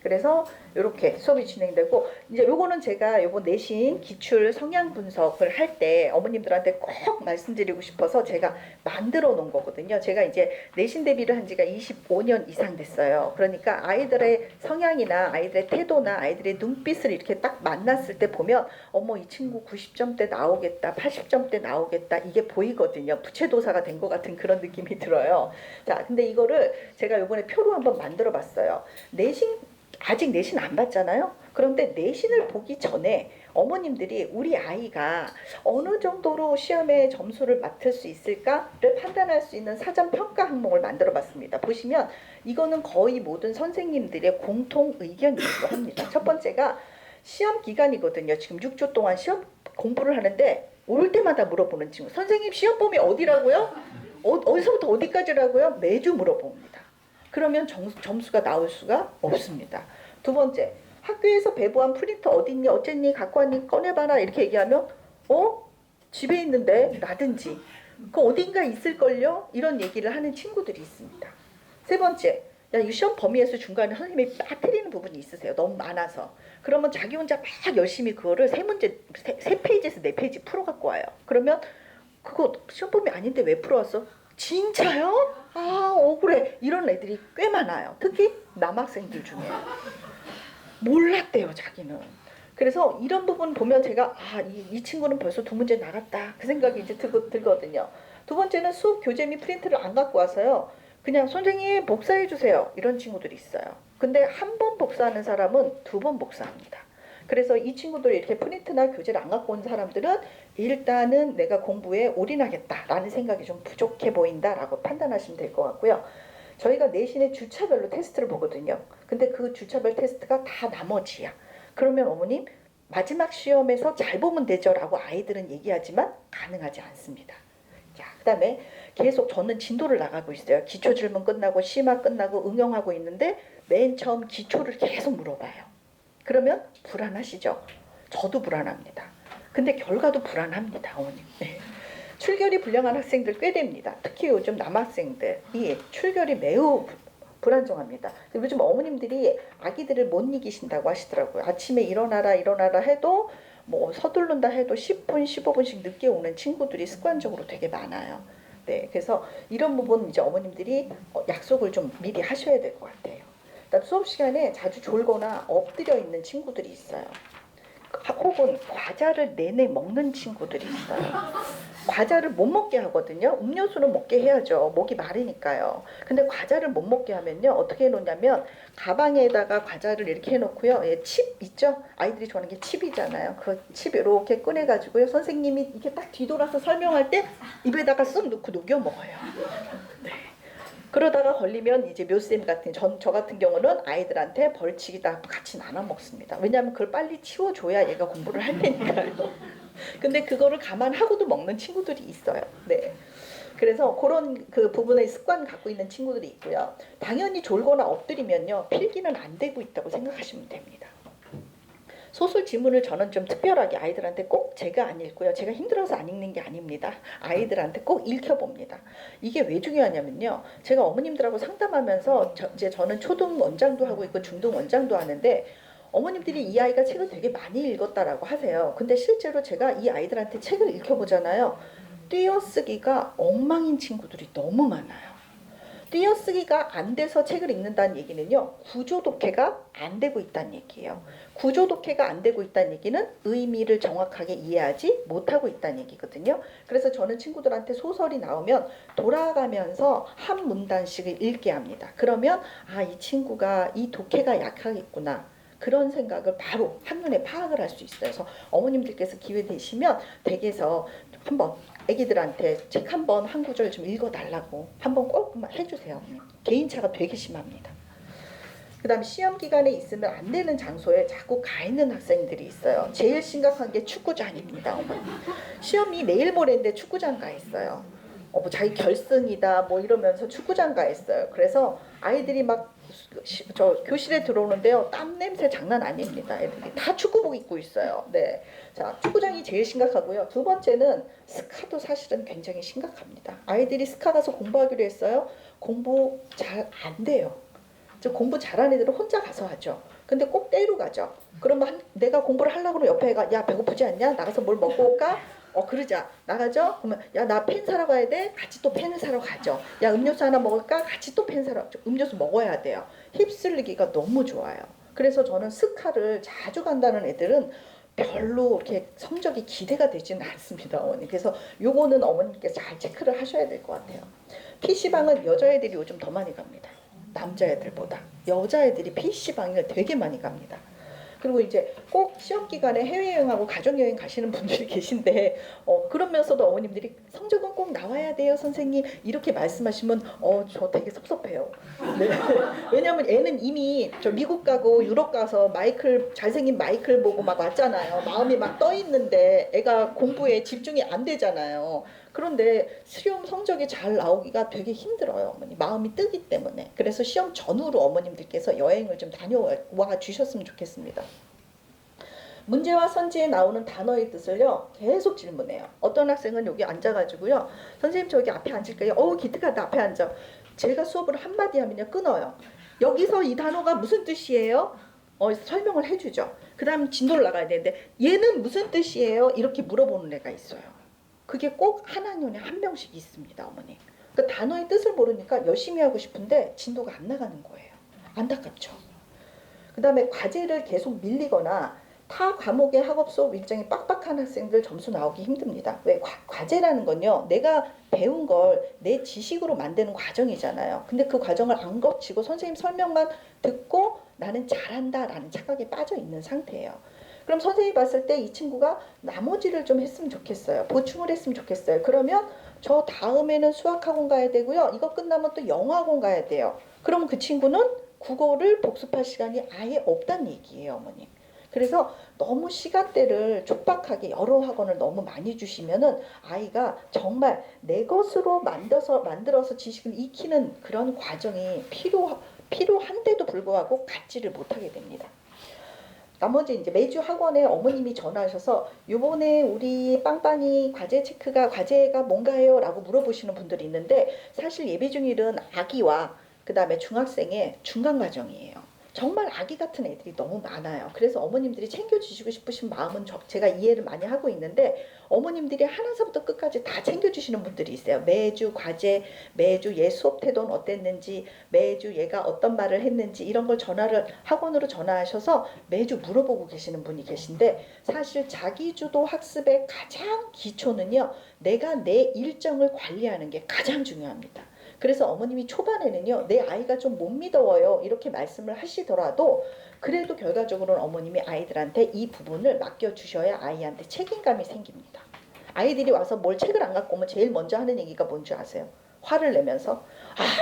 그래서 이렇게 수업이 진행되고, 이제 요거는 제가 요번 내신 기출 성향 분석을 할 때 어머님들한테 꼭 말씀드리고 싶어서 제가 만들어 놓은 거거든요. 제가 이제 내신 대비를 한 지가 25년 이상 됐어요. 그러니까 아이들의 성향이나 아이들의 태도나 아이들의 눈빛을 이렇게 딱 만났을 때 보면 어머, 이 친구 90점대 나오겠다, 80점대 나오겠다, 이게 보이거든요. 부채도사가 된 것 같은 그런 느낌이 들어요. 자, 근데 이거를 제가 요번에 표로 한번 만들어 봤어요. 아직 내신 안 봤잖아요. 그런데 내신을 보기 전에 어머님들이 우리 아이가 어느 정도로 시험에 점수를 맡을 수 있을까를 판단할 수 있는 사전 평가 항목을 만들어 봤습니다. 보시면 이거는 거의 모든 선생님들의 공통 의견이기도 합니다. 첫 번째가 시험 기간이거든요. 지금 6주 동안 시험 공부를 하는데 올 때마다 물어보는 친구. 선생님, 시험범위 어디라고요? 어디서부터 어디까지라고요? 매주 물어봅니다. 그러면 점수가 나올 수가 없습니다. 2번째, 학교에서 배부한 프린터 어딨니, 어쨌니, 갖고 왔니, 꺼내봐라 이렇게 얘기하면 집에 있는데 라든지 그 어딘가 있을걸요? 이런 얘기를 하는 친구들이 있습니다. 3번째, 야, 이 시험 범위에서 중간에 선생님이 빠뜨리는 부분이 있으세요. 너무 많아서. 그러면 자기 혼자 막 열심히 그거를 3페이지에서 4페이지 풀어갖고 와요. 그러면 그거 시험 범위 아닌데 왜 풀어왔어? 진짜요? 아, 억울해. 이런 애들이 꽤 많아요. 특히 남학생들 중에. 몰랐대요, 자기는. 그래서 이런 부분 보면 제가 이 친구는 벌써 두 문제 나갔다 그 생각이 이제 들거든요. 두 번째는 수업 교재 및 프린트를 안 갖고 와서요. 그냥 선생님 복사해 주세요. 이런 친구들이 있어요. 근데 한 번 복사하는 사람은 두 번 복사합니다. 그래서 이 친구들이 이렇게 프린트나 교재를 안 갖고 온 사람들은 일단은 내가 공부에 올인하겠다라는 생각이 좀 부족해 보인다라고 판단하시면 될 것 같고요. 저희가 내신의 주차별로 테스트를 보거든요. 근데 그 주차별 테스트가 다 나머지야. 그러면 어머님 마지막 시험에서 잘 보면 되죠 라고 아이들은 얘기하지만 가능하지 않습니다. 자, 그다음에 계속 저는 진도를 나가고 있어요. 기초 질문 끝나고 심화 끝나고 응용하고 있는데 맨 처음 기초를 계속 물어봐요. 그러면 불안하시죠? 저도 불안합니다. 근데 결과도 불안합니다, 어머님. 네. 출결이 불량한 학생들 꽤 됩니다. 특히 요즘 남학생들이 출결이 매우 불안정합니다. 요즘 어머님들이 아기들을 못 이기신다고 하시더라고요. 아침에 일어나라 해도 뭐 서두른다 해도 10분, 15분씩 늦게 오는 친구들이 습관적으로 되게 많아요. 네, 그래서 이런 부분 이제 어머님들이 약속을 좀 미리 하셔야 될 것 같아요. 수업 시간에 자주 졸거나 엎드려 있는 친구들이 있어요. 혹은 과자를 내내 먹는 친구들이 있어요. 과자를 못 먹게 하거든요. 음료수는 먹게 해야죠. 목이 마르니까요. 근데 과자를 못 먹게 하면요. 어떻게 해놓냐면 가방에다가 과자를 이렇게 해놓고요. 칩 있죠? 아이들이 좋아하는 게 칩이잖아요. 그 칩 이렇게 꺼내가지고요. 선생님이 이렇게 딱 뒤돌아서 설명할 때 입에다가 쓱 넣고 녹여 먹어요. 네. 그러다가 걸리면 이제 묘쌤 같은 저 같은 경우는 아이들한테 벌칙이다 같이 나눠 먹습니다. 왜냐하면 그걸 빨리 치워줘야 얘가 공부를 할 테니까요. 근데 그거를 감안하고도 먹는 친구들이 있어요. 네. 그래서 그런 그 부분의 습관 갖고 있는 친구들이 있고요. 당연히 졸거나 엎드리면요 필기는 안 되고 있다고 생각하시면 됩니다. 소설 지문을 저는 좀 특별하게 아이들한테 꼭 제가 안 읽고요. 제가 힘들어서 안 읽는 게 아닙니다. 아이들한테 꼭 읽혀봅니다. 이게 왜 중요하냐면요. 제가 어머님들하고 상담하면서 저는 초등 원장도 하고 있고 중등 원장도 하는데 어머님들이 이 아이가 책을 되게 많이 읽었다라고 하세요. 근데 실제로 제가 이 아이들한테 책을 읽혀보잖아요. 띄어쓰기가 엉망인 친구들이 너무 많아요. 띄어쓰기가 안 돼서 책을 읽는다는 얘기는요. 구조독해가 안 되고 있다는 얘기예요. 구조독해가 안 되고 있다는 얘기는 의미를 정확하게 이해하지 못하고 있다는 얘기거든요. 그래서 저는 친구들한테 소설이 나오면 돌아가면서 한 문단씩을 읽게 합니다. 그러면 이 친구가 이 독해가 약하겠구나. 그런 생각을 바로 한눈에 파악을 할 수 있어요. 그래서 어머님들께서 기회 되시면 댁에서 한번 애기들한테 책 한 구절 좀 읽어달라고 한번 꼭 해주세요. 개인차가 되게 심합니다. 그 다음 시험 기간에 있으면 안 되는 장소에 자꾸 가 있는 학생들이 있어요. 제일 심각한 게 축구장입니다. 어머니. 시험이 내일 모레인데 축구장 가 있어요. 뭐 자기 결승이다 뭐 이러면서 축구장 가 있어요. 그래서 아이들이 막 저 교실에 들어오는데요. 땀 냄새 장난 아닙니다. 애들이 다 축구복 입고 있어요. 네. 자, 축구장이 제일 심각하고요. 두 번째는 스카도 사실은 굉장히 심각합니다. 아이들이 스카 가서 공부하기로 했어요. 공부 잘 안 돼요. 저 공부 잘하는 애들은 혼자 가서 하죠. 근데 꼭 때로 가죠. 그러면 내가 공부를 하려고 하면 옆에 애가 야 배고프지 않냐? 나가서 뭘 먹고 올까? 그러자. 나가죠? 그러면 야 나 펜 사러 가야 돼? 같이 또 펜을 사러 가죠. 야 음료수 하나 먹을까? 같이 또 펜 사러 음료수 먹어야 돼요. 휩쓸리기가 너무 좋아요. 그래서 저는 스카를 자주 간다는 애들은 별로 이렇게 성적이 기대가 되지는 않습니다, 어머니. 그래서 요거는 어머니께서 잘 체크를 하셔야 될 것 같아요. PC방은 여자애들이 요즘 더 많이 갑니다. 남자애들보다. 여자애들이 PC방을 되게 많이 갑니다. 그리고 이제 꼭 시험 기간에 해외여행하고 가족여행 가시는 분들이 계신데 그러면서도 어머님들이 성적은 꼭 나와야 돼요 선생님 이렇게 말씀하시면 저 되게 섭섭해요. 네. 왜냐하면 애는 이미 저 미국 가고 유럽 가서 잘생긴 마이클 보고 막 왔잖아요. 마음이 막 떠 있는데 애가 공부에 집중이 안 되잖아요. 그런데 시험 성적이 잘 나오기가 되게 힘들어요. 어머니 마음이 뜨기 때문에. 그래서 시험 전후로 어머님들께서 여행을 좀 다녀와 주셨으면 좋겠습니다. 문제와 선지에 나오는 단어의 뜻을요 계속 질문해요. 어떤 학생은 여기 앉아가지고요 선생님 저기 앞에 앉을까요? 기특하다 앞에 앉아. 제가 수업을 한마디 하면요 끊어요. 여기서 이 단어가 무슨 뜻이에요? 설명을 해주죠. 그 다음 진도를 나가야 되는데 얘는 무슨 뜻이에요? 이렇게 물어보는 애가 있어요. 그게 꼭 한 학년에 한 명씩 있습니다, 어머니. 그 단어의 뜻을 모르니까 열심히 하고 싶은데 진도가 안 나가는 거예요. 안타깝죠. 그 다음에 과제를 계속 밀리거나 타 과목의 학업 수업 일정이 빡빡한 학생들 점수 나오기 힘듭니다. 왜? 과제라는 건요, 내가 배운 걸 내 지식으로 만드는 과정이잖아요. 근데 그 과정을 안 거치고 선생님 설명만 듣고 나는 잘한다 라는 착각에 빠져 있는 상태예요. 그럼 선생님이 봤을 때 이 친구가 나머지를 좀 했으면 좋겠어요. 보충을 했으면 좋겠어요. 그러면 저 다음에는 수학학원 가야 되고요. 이거 끝나면 또 영어학원 가야 돼요. 그러면 그 친구는 국어를 복습할 시간이 아예 없다는 얘기예요, 어머님. 그래서 너무 시간대를 촉박하게 여러 학원을 너무 많이 주시면은 아이가 정말 내 것으로 만들어서 지식을 익히는 그런 과정이 필요한데도 불구하고 갖지를 못하게 됩니다. 나머지 이제 매주 학원에 어머님이 전화하셔서 요번에 우리 빵빵이 과제가 뭔가요? 라고 물어보시는 분들이 있는데, 사실 예비중1은 아기와 그 다음에 중학생의 중간 과정이에요. 정말 아기 같은 애들이 너무 많아요. 그래서 어머님들이 챙겨주시고 싶으신 마음은 제가 이해를 많이 하고 있는데, 어머님들이 하나서부터 끝까지 다 챙겨주시는 분들이 있어요. 매주 과제, 매주 얘 수업 태도는 어땠는지, 매주 얘가 어떤 말을 했는지 이런 걸 학원으로 전화하셔서 매주 물어보고 계시는 분이 계신데, 사실 자기주도 학습의 가장 기초는요, 내가 내 일정을 관리하는 게 가장 중요합니다. 그래서 어머님이 초반에는요, 내 아이가 좀 못 믿어요 이렇게 말씀을 하시더라도 그래도 결과적으로는 어머님이 아이들한테 이 부분을 맡겨주셔야 아이한테 책임감이 생깁니다. 아이들이 와서 뭘 책을 안 갖고 오면 제일 먼저 하는 얘기가 뭔지 아세요? 화를 내면서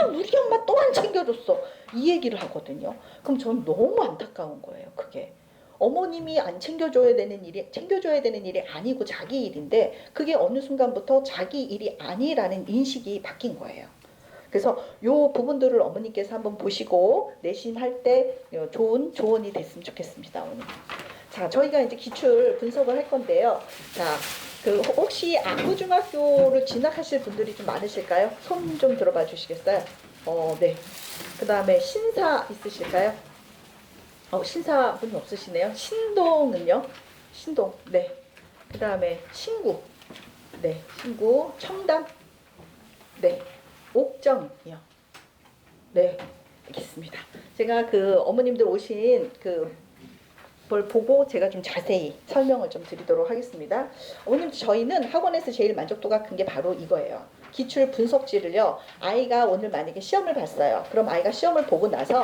우리 엄마 또 안 챙겨줬어 이 얘기를 하거든요. 그럼 저는 너무 안타까운 거예요. 그게 어머님이 안 챙겨줘야 되는 일이 아니고 자기 일인데, 그게 어느 순간부터 자기 일이 아니라는 인식이 바뀐 거예요. 그래서 요 부분들을 어머니께서 한번 보시고 내신할 때 좋은 조언이 됐으면 좋겠습니다, 어머니. 자, 저희가 이제 기출 분석을 할 건데요. 자, 혹시 안구중학교를 진학하실 분들이 좀 많으실까요? 손 좀 들어봐 주시겠어요? 네. 그 다음에 신사 있으실까요? 신사분 없으시네요. 신동은요? 신동. 네. 그 다음에 신구. 네. 신구. 청담. 네. 옥정이요. 네, 알겠습니다. 제가 어머님들 오신 걸 보고 제가 좀 자세히 설명을 좀 드리도록 하겠습니다. 어머님, 저희는 학원에서 제일 만족도가 큰 게 바로 이거예요. 기출 분석지를요, 아이가 오늘 만약에 시험을 봤어요. 그럼 아이가 시험을 보고 나서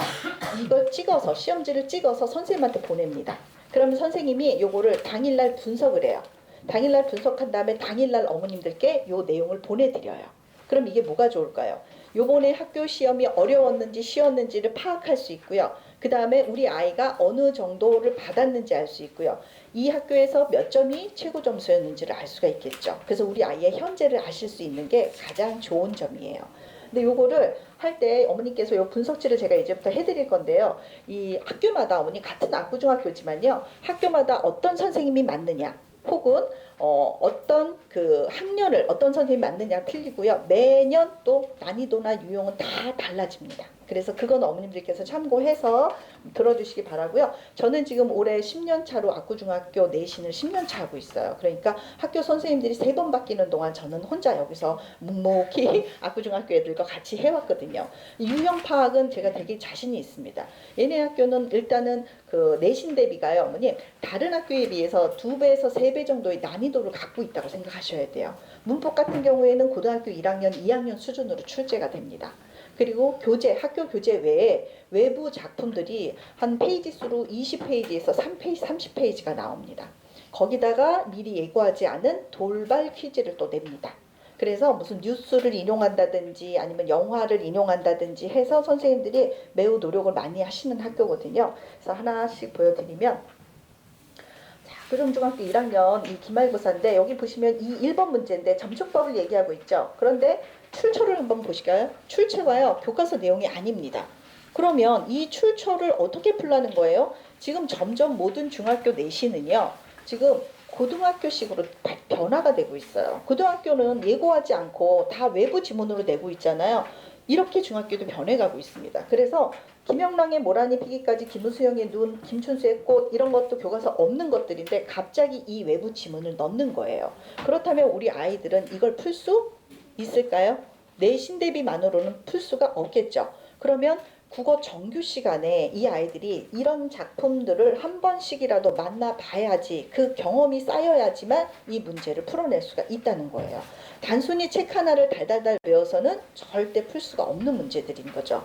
이걸 찍어서, 시험지를 찍어서 선생님한테 보냅니다. 그러면 선생님이 요거를 당일날 분석을 해요. 당일날 분석한 다음에 당일날 어머님들께 요 내용을 보내드려요. 그럼 이게 뭐가 좋을까요? 요번에 학교 시험이 어려웠는지 쉬웠는지를 파악할 수 있고요. 그 다음에 우리 아이가 어느 정도를 받았는지 알 수 있고요. 이 학교에서 몇 점이 최고 점수였는지를 알 수가 있겠죠. 그래서 우리 아이의 현재를 아실 수 있는 게 가장 좋은 점이에요. 근데 요거를 할 때 어머니께서 요 분석지를 제가 이제부터 해드릴 건데요. 이 학교마다, 어머니 같은 안구중학교지만요, 학교마다 어떤 선생님이 맞느냐, 혹은 어떤 학년을 어떤 선생님이 맞느냐 틀리고요. 매년 또 난이도나 유형은 다 달라집니다. 그래서 그건 어머님들께서 참고해서 들어주시기 바라고요. 저는 지금 올해 10년 차로 안구중학교 내신을 10년 차 하고 있어요. 그러니까 학교 선생님들이 3번 바뀌는 동안 저는 혼자 여기서 묵묵히 안구중학교 애들과 같이 해왔거든요. 유형 파악은 제가 되게 자신이 있습니다. 얘네 학교는 일단은 내신 대비가요, 어머님, 다른 학교에 비해서 2배에서 3배 정도의 난이도를 갖고 있다고 생각하셔야 돼요. 문법 같은 경우에는 고등학교 1학년, 2학년 수준으로 출제가 됩니다. 그리고 학교 교재 외에 외부 작품들이 한 페이지 수로 20페이지에서 30페이지가 나옵니다. 거기다가 미리 예고하지 않은 돌발 퀴즈를 또 냅니다. 그래서 무슨 뉴스를 인용한다든지 아니면 영화를 인용한다든지 해서 선생님들이 매우 노력을 많이 하시는 학교거든요. 그래서 하나씩 보여드리면, 교정중학교 1학년 이 기말고사인데, 여기 보시면 이 1번 문제인데 점수법을 얘기하고 있죠. 그런데 출처를 한번 보실까요? 출처가요, 교과서 내용이 아닙니다. 그러면 이 출처를 어떻게 풀라는 거예요? 지금 점점 모든 중학교 내신은요, 지금 고등학교식으로 변화가 되고 있어요. 고등학교는 예고하지 않고 다 외부 지문으로 내고 있잖아요. 이렇게 중학교도 변해가고 있습니다. 그래서 김영랑의 모란이 피기까지, 김우수영의 눈, 김춘수의 꽃, 이런 것도 교과서 없는 것들인데 갑자기 이 외부 지문을 넣는 거예요. 그렇다면 우리 아이들은 이걸 풀 수 있을까요? 내신 대비만으로는 풀 수가 없겠죠. 그러면 국어 정규 시간에 이 아이들이 이런 작품들을 한 번씩이라도 만나봐야지, 그 경험이 쌓여야지만 이 문제를 풀어낼 수가 있다는 거예요. 단순히 책 하나를 달달달 외워서는 절대 풀 수가 없는 문제들인 거죠.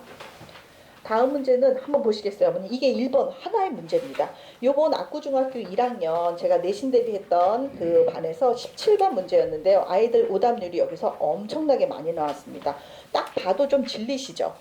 다음 문제는 한번 보시겠어요, 어머니? 이게 1번 하나의 문제입니다. 요번 압구중학교 1학년 제가 내신 대비했던 그 반에서 17번 문제였는데요. 아이들 오답률이 여기서 엄청나게 많이 나왔습니다. 딱 봐도 좀 질리시죠?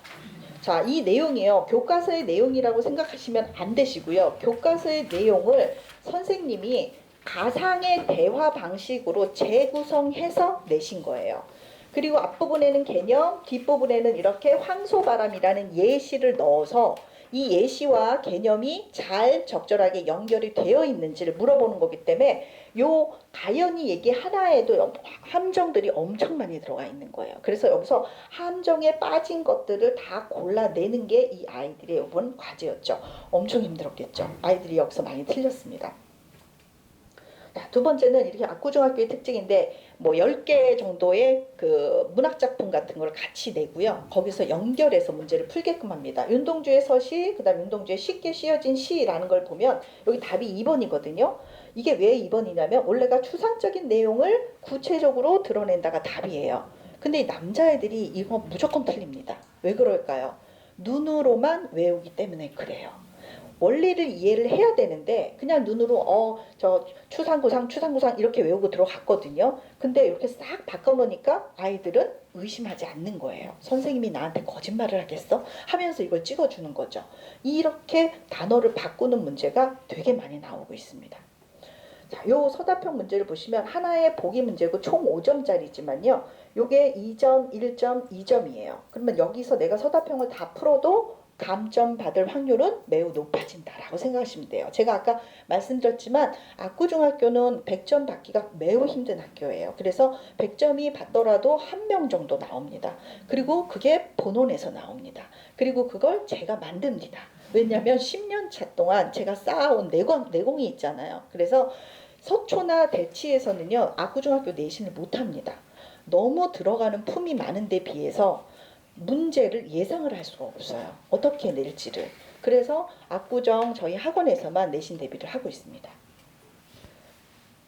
자, 이 내용이요, 교과서의 내용이라고 생각하시면 안 되시고요. 교과서의 내용을 선생님이 가상의 대화 방식으로 재구성해서 내신 거예요. 그리고 앞부분에는 개념, 뒷부분에는 이렇게 황소바람이라는 예시를 넣어서 이 예시와 개념이 잘 적절하게 연결이 되어 있는지를 물어보는 거기 때문에 요 가연이 얘기 하나에도 함정들이 엄청 많이 들어가 있는 거예요. 그래서 여기서 함정에 빠진 것들을 다 골라내는 게 이 아이들의 이번 과제였죠. 엄청 힘들었겠죠. 아이들이 여기서 많이 틀렸습니다. 두 번째는 이렇게 압구중학교의 특징인데, 뭐 10개 정도의 그 문학작품 같은 걸 같이 내고요. 거기서 연결해서 문제를 풀게끔 합니다. 윤동주의 서시, 그 다음 윤동주의 쉽게 씌어진 시라는 걸 보면 여기 답이 2번이거든요. 이게 왜 2번이냐면 원래가 추상적인 내용을 구체적으로 드러낸다가 답이에요. 근데 이 남자애들이 이거 무조건 틀립니다. 왜 그럴까요? 눈으로만 외우기 때문에 그래요. 원리를 이해를 해야 되는데 그냥 눈으로 저 추상구상 이렇게 외우고 들어갔거든요. 근데 이렇게 싹 바꿔놓으니까 아이들은 의심하지 않는 거예요. 선생님이 나한테 거짓말을 하겠어? 하면서 이걸 찍어주는 거죠. 이렇게 단어를 바꾸는 문제가 되게 많이 나오고 있습니다. 자, 요 서답형 문제를 보시면 하나의 보기 문제고 총 5점짜리지만요. 요게 2점, 1점, 2점이에요. 그러면 여기서 내가 서답형을 다 풀어도 감점 받을 확률은 매우 높아진다라고 생각하시면 돼요. 제가 아까 말씀드렸지만 압구중학교는 100점 받기가 매우 힘든 학교예요. 그래서 100점이 받더라도 1명 정도 나옵니다. 그리고 그게 본원에서 나옵니다. 그리고 그걸 제가 만듭니다. 왜냐하면 10년 차 동안 제가 쌓아온 내공이 있잖아요. 그래서 서초나 대치에서는요, 압구중학교 내신을 못합니다. 너무 들어가는 품이 많은데 비해서 문제를 예상을 할 수가 없어요. 어떻게 낼지를. 그래서 압구정 저희 학원에서만 내신 대비를 하고 있습니다.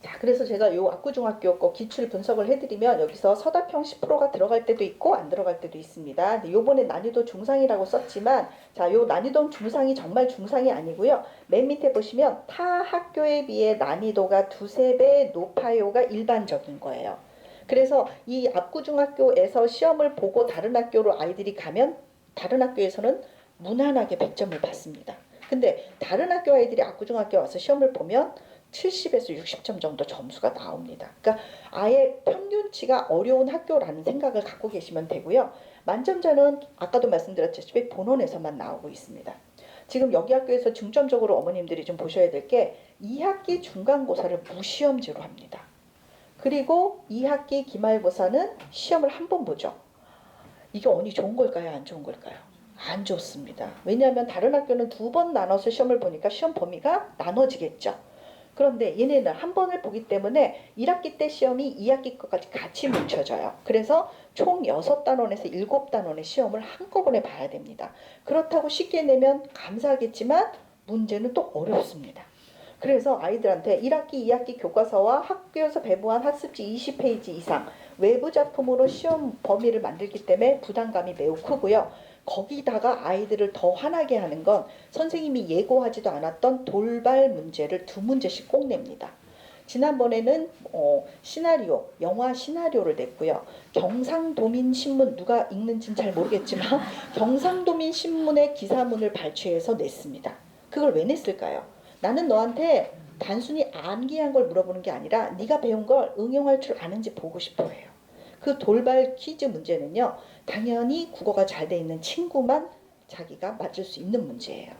자, 그래서 제가 요 압구중학교 거 기출 분석을 해드리면 여기서 서답형 10%가 들어갈 때도 있고 안 들어갈 때도 있습니다. 근데 요번에 난이도 중상이라고 썼지만, 자, 요 난이도 중상이 정말 중상이 아니고요. 맨 밑에 보시면 타 학교에 비해 난이도가 2~3배 높아요가 일반적인 거예요. 그래서 이 압구중학교에서 시험을 보고 다른 학교로 아이들이 가면 다른 학교에서는 무난하게 100점을 받습니다. 근데 다른 학교 아이들이 압구중학교 와서 시험을 보면 70에서 60점 정도 점수가 나옵니다. 그러니까 아예 평균치가 어려운 학교라는 생각을 갖고 계시면 되고요. 만점자는 아까도 말씀드렸다시피 본원에서만 나오고 있습니다. 지금 여기 학교에서 중점적으로 어머님들이 좀 보셔야 될 게 2학기 중간고사를 무시험제로 합니다. 그리고 2학기 기말고사는 시험을 한 번 보죠. 이게 언니 좋은 걸까요? 안 좋은 걸까요? 안 좋습니다. 왜냐하면 다른 학교는 2번 나눠서 시험을 보니까 시험 범위가 나눠지겠죠. 그런데 얘네는 한 번을 보기 때문에 1학기 때 시험이 2학기 것까지 같이 뭉쳐져요. 그래서 총 6단원에서 7단원의 시험을 한꺼번에 봐야 됩니다. 그렇다고 쉽게 내면 감사하겠지만 문제는 또 어렵습니다. 그래서 아이들한테 1학기, 2학기 교과서와 학교에서 배부한 학습지 20페이지 이상 외부 작품으로 시험 범위를 만들기 때문에 부담감이 매우 크고요. 거기다가 아이들을 더 화나게 하는 건 선생님이 예고하지도 않았던 돌발 문제를 2문제씩 꼭 냅니다. 지난번에는 시나리오, 영화 시나리오를 냈고요. 경상도민 신문, 누가 읽는지는 잘 모르겠지만 경상도민 신문의 기사문을 발췌해서 냈습니다. 그걸 왜 냈을까요? 나는 너한테 단순히 암기한 걸 물어보는 게 아니라 네가 배운 걸 응용할 줄 아는지 보고 싶어 해요. 그 돌발 퀴즈 문제는요, 당연히 국어가 잘 돼 있는 친구만 자기가 맞을 수 있는 문제예요.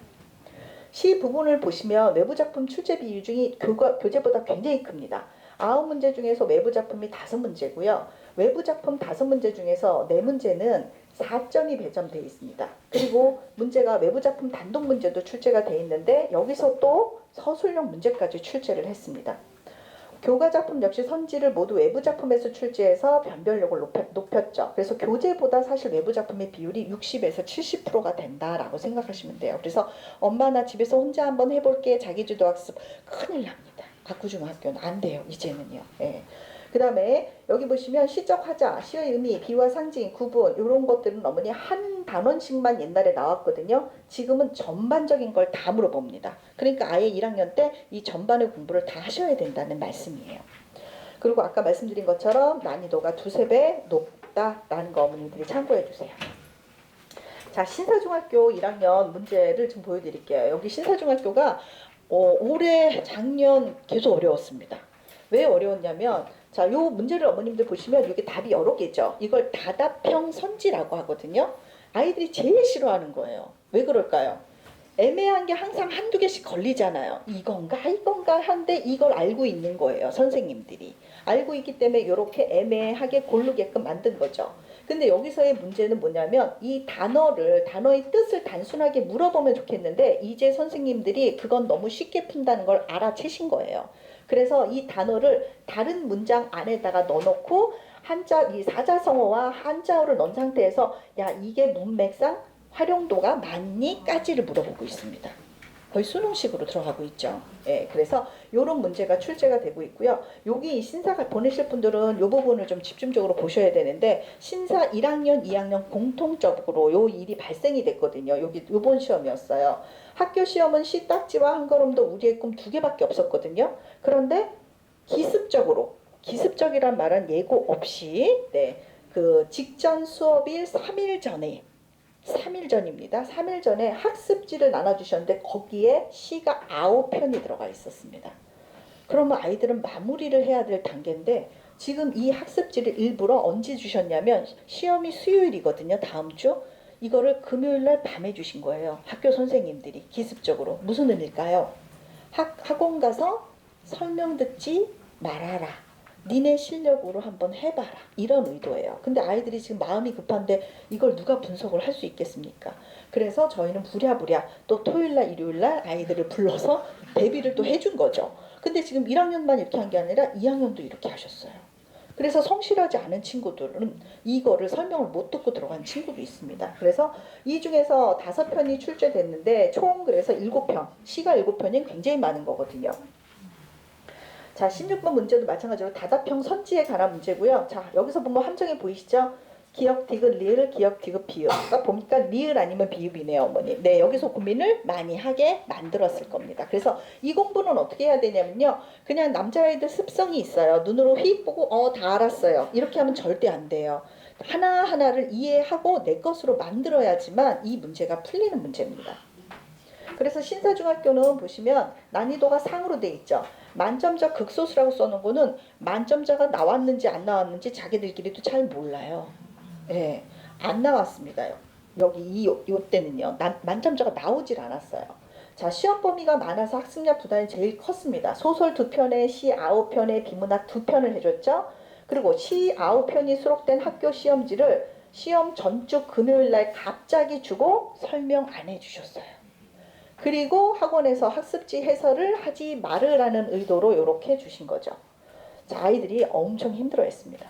시 부분을 보시면 외부 작품 출제 비중이 교재보다 굉장히 큽니다. 9문제 중에서 외부 작품이 5문제고요. 외부 작품 5문제 중에서 4문제는 4점이 배점되어 있습니다. 그리고 문제가 외부 작품 단독 문제도 출제가 되어 있는데 여기서 또 서술형 문제까지 출제를 했습니다. 교과 작품 역시 선지를 모두 외부 작품에서 출제해서 변별력을 높였죠. 그래서 교재보다 사실 외부 작품의 비율이 60에서 70%가 된다라고 생각하시면 돼요. 그래서 엄마 나 집에서 혼자 한번 해볼게 자기주도 학습 큰일 납니다. 학구중학교는 안 돼요. 이제는요. 예. 그 다음에 여기 보시면 시적 화자, 시의 의미, 비와 상징, 구분 이런 것들은 어머니 한 단원씩만 옛날에 나왔거든요. 지금은 전반적인 걸 다 물어봅니다. 그러니까 아예 1학년 때 이 전반의 공부를 다 하셔야 된다는 말씀이에요. 그리고 아까 말씀드린 것처럼 난이도가 2~3배 높다라는 거 어머니들이 참고해 주세요. 자, 신사중학교 1학년 문제를 좀 보여드릴게요. 여기 신사중학교가 올해 작년 계속 어려웠습니다. 왜 어려웠냐면 자, 요 문제를 어머님들 보시면 이게 답이 여러 개죠. 이걸 다답형 선지라고 하거든요. 아이들이 제일 싫어하는 거예요. 왜 그럴까요? 애매한 게 항상 한두 개씩 걸리잖아요. 이건가 한데 이걸 알고 있는 거예요. 선생님들이. 알고 있기 때문에 이렇게 애매하게 고르게끔 만든 거죠. 근데 여기서의 문제는 뭐냐면 이 단어의 뜻을 단순하게 물어보면 좋겠는데 이제 선생님들이 그건 너무 쉽게 푼다는 걸 알아채신 거예요. 그래서 이 단어를 다른 문장 안에다가 넣어놓고 이 사자성어와 한자어를 넣은 상태에서 야 이게 문맥상 활용도가 많니? 까지를 물어보고 있습니다. 거의 수능식으로 들어가고 있죠. 예, 그래서 이런 문제가 출제가 되고 있고요. 여기 신사가 보내실 분들은 이 부분을 좀 집중적으로 보셔야 되는데 신사 1학년, 2학년 공통적으로 요 일이 발생이 됐거든요. 여기 요번 시험이었어요. 학교 시험은 시딱지와 한 걸음도 우리의 꿈 2개밖에 없었거든요. 그런데 기습적이란 말은 예고 없이 그 직전 수업일 3일 전입니다. 3일 전에 학습지를 나눠주셨는데 거기에 시가 9편이 들어가 있었습니다. 그러면 아이들은 마무리를 해야 될 단계인데 지금 이 학습지를 일부러 언제 주셨냐면 시험이 수요일이거든요. 다음 주. 이거를 금요일날 밤에 주신 거예요. 학교 선생님들이 기습적으로. 무슨 의미일까요? 학원 가서 설명 듣지 말아라. 니네 실력으로 한번 해봐라. 이런 의도예요. 근데 아이들이 지금 마음이 급한데 이걸 누가 분석을 할 수 있겠습니까? 그래서 저희는 부랴부랴 또 토요일날 일요일날 아이들을 불러서 대비를 또 해준 거죠. 근데 지금 1학년만 이렇게 한 게 아니라 2학년도 이렇게 하셨어요. 그래서 성실하지 않은 친구들은 이거를 설명을 못 듣고 들어간 친구도 있습니다. 그래서 이 중에서 5편이 출제됐는데 총 그래서 7편, 시가 7편이 굉장히 많은 거거든요. 자, 16번 문제도 마찬가지로 다답형 선지에 관한 문제고요. 자, 여기서 보면 함정이 보이시죠? 기역, 디귿, 리을, 기역, 디귿, 비읍. 그러니까 보니까 리을 아니면 비읍이네요, 어머니. 네, 여기서 고민을 많이 하게 만들었을 겁니다. 그래서 이 공부는 어떻게 해야 되냐면요. 그냥 남자아이들 습성이 있어요. 눈으로 휙 보고 다 알았어요. 이렇게 하면 절대 안 돼요. 하나하나를 이해하고 내 것으로 만들어야지만 이 문제가 풀리는 문제입니다. 그래서 신사중학교는 보시면 난이도가 상으로 돼 있죠. 만점자 극소수라고 써놓은 거는 만점자가 나왔는지 안 나왔는지 자기들끼리도 잘 몰라요. 예, 안 나왔습니다. 여기 요때는요. 만점자가 나오질 않았어요. 자, 시험 범위가 많아서 학습량 부담이 제일 컸습니다. 소설 2편에 시 9편에 비문학 2편을 해줬죠. 그리고 시 9편이 수록된 학교 시험지를 시험 전주 금요일날 갑자기 주고 설명 안 해주셨어요. 그리고 학원에서 학습지 해설을 하지 말으라는 의도로 이렇게 주신 거죠. 자, 아이들이 엄청 힘들어했습니다.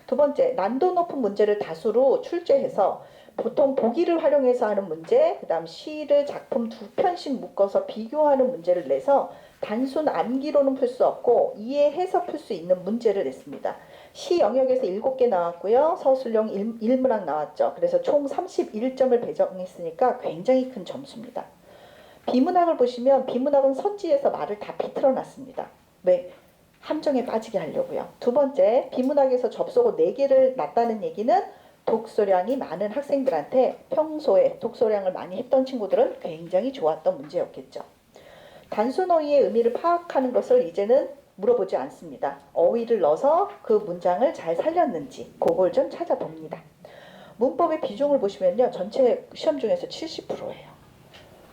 두 번째, 난도 높은 문제를 다수로 출제해서 보통 보기를 활용해서 하는 문제, 그 다음 시를 작품 2편씩 묶어서 비교하는 문제를 내서 단순 암기로는 풀 수 없고 이해해서 풀 수 있는 문제를 냈습니다. 시 영역에서 7개 나왔고요. 서술형 일문학 나왔죠. 그래서 총 31점을 배정했으니까 굉장히 큰 점수입니다. 비문학을 보시면 비문학은 선지에서 말을 다 비틀어 놨습니다. 왜? 함정에 빠지게 하려고요. 두 번째, 비문학에서 접속어 4개를 놨다는 얘기는 독서량이 많은 학생들한테 평소에 독서량을 많이 했던 친구들은 굉장히 좋았던 문제였겠죠. 단순 어휘의 의미를 파악하는 것을 이제는 물어보지 않습니다. 어휘를 넣어서 그 문장을 잘 살렸는지 그걸 좀 찾아봅니다. 문법의 비중을 보시면요. 전체 시험 중에서 70%예요.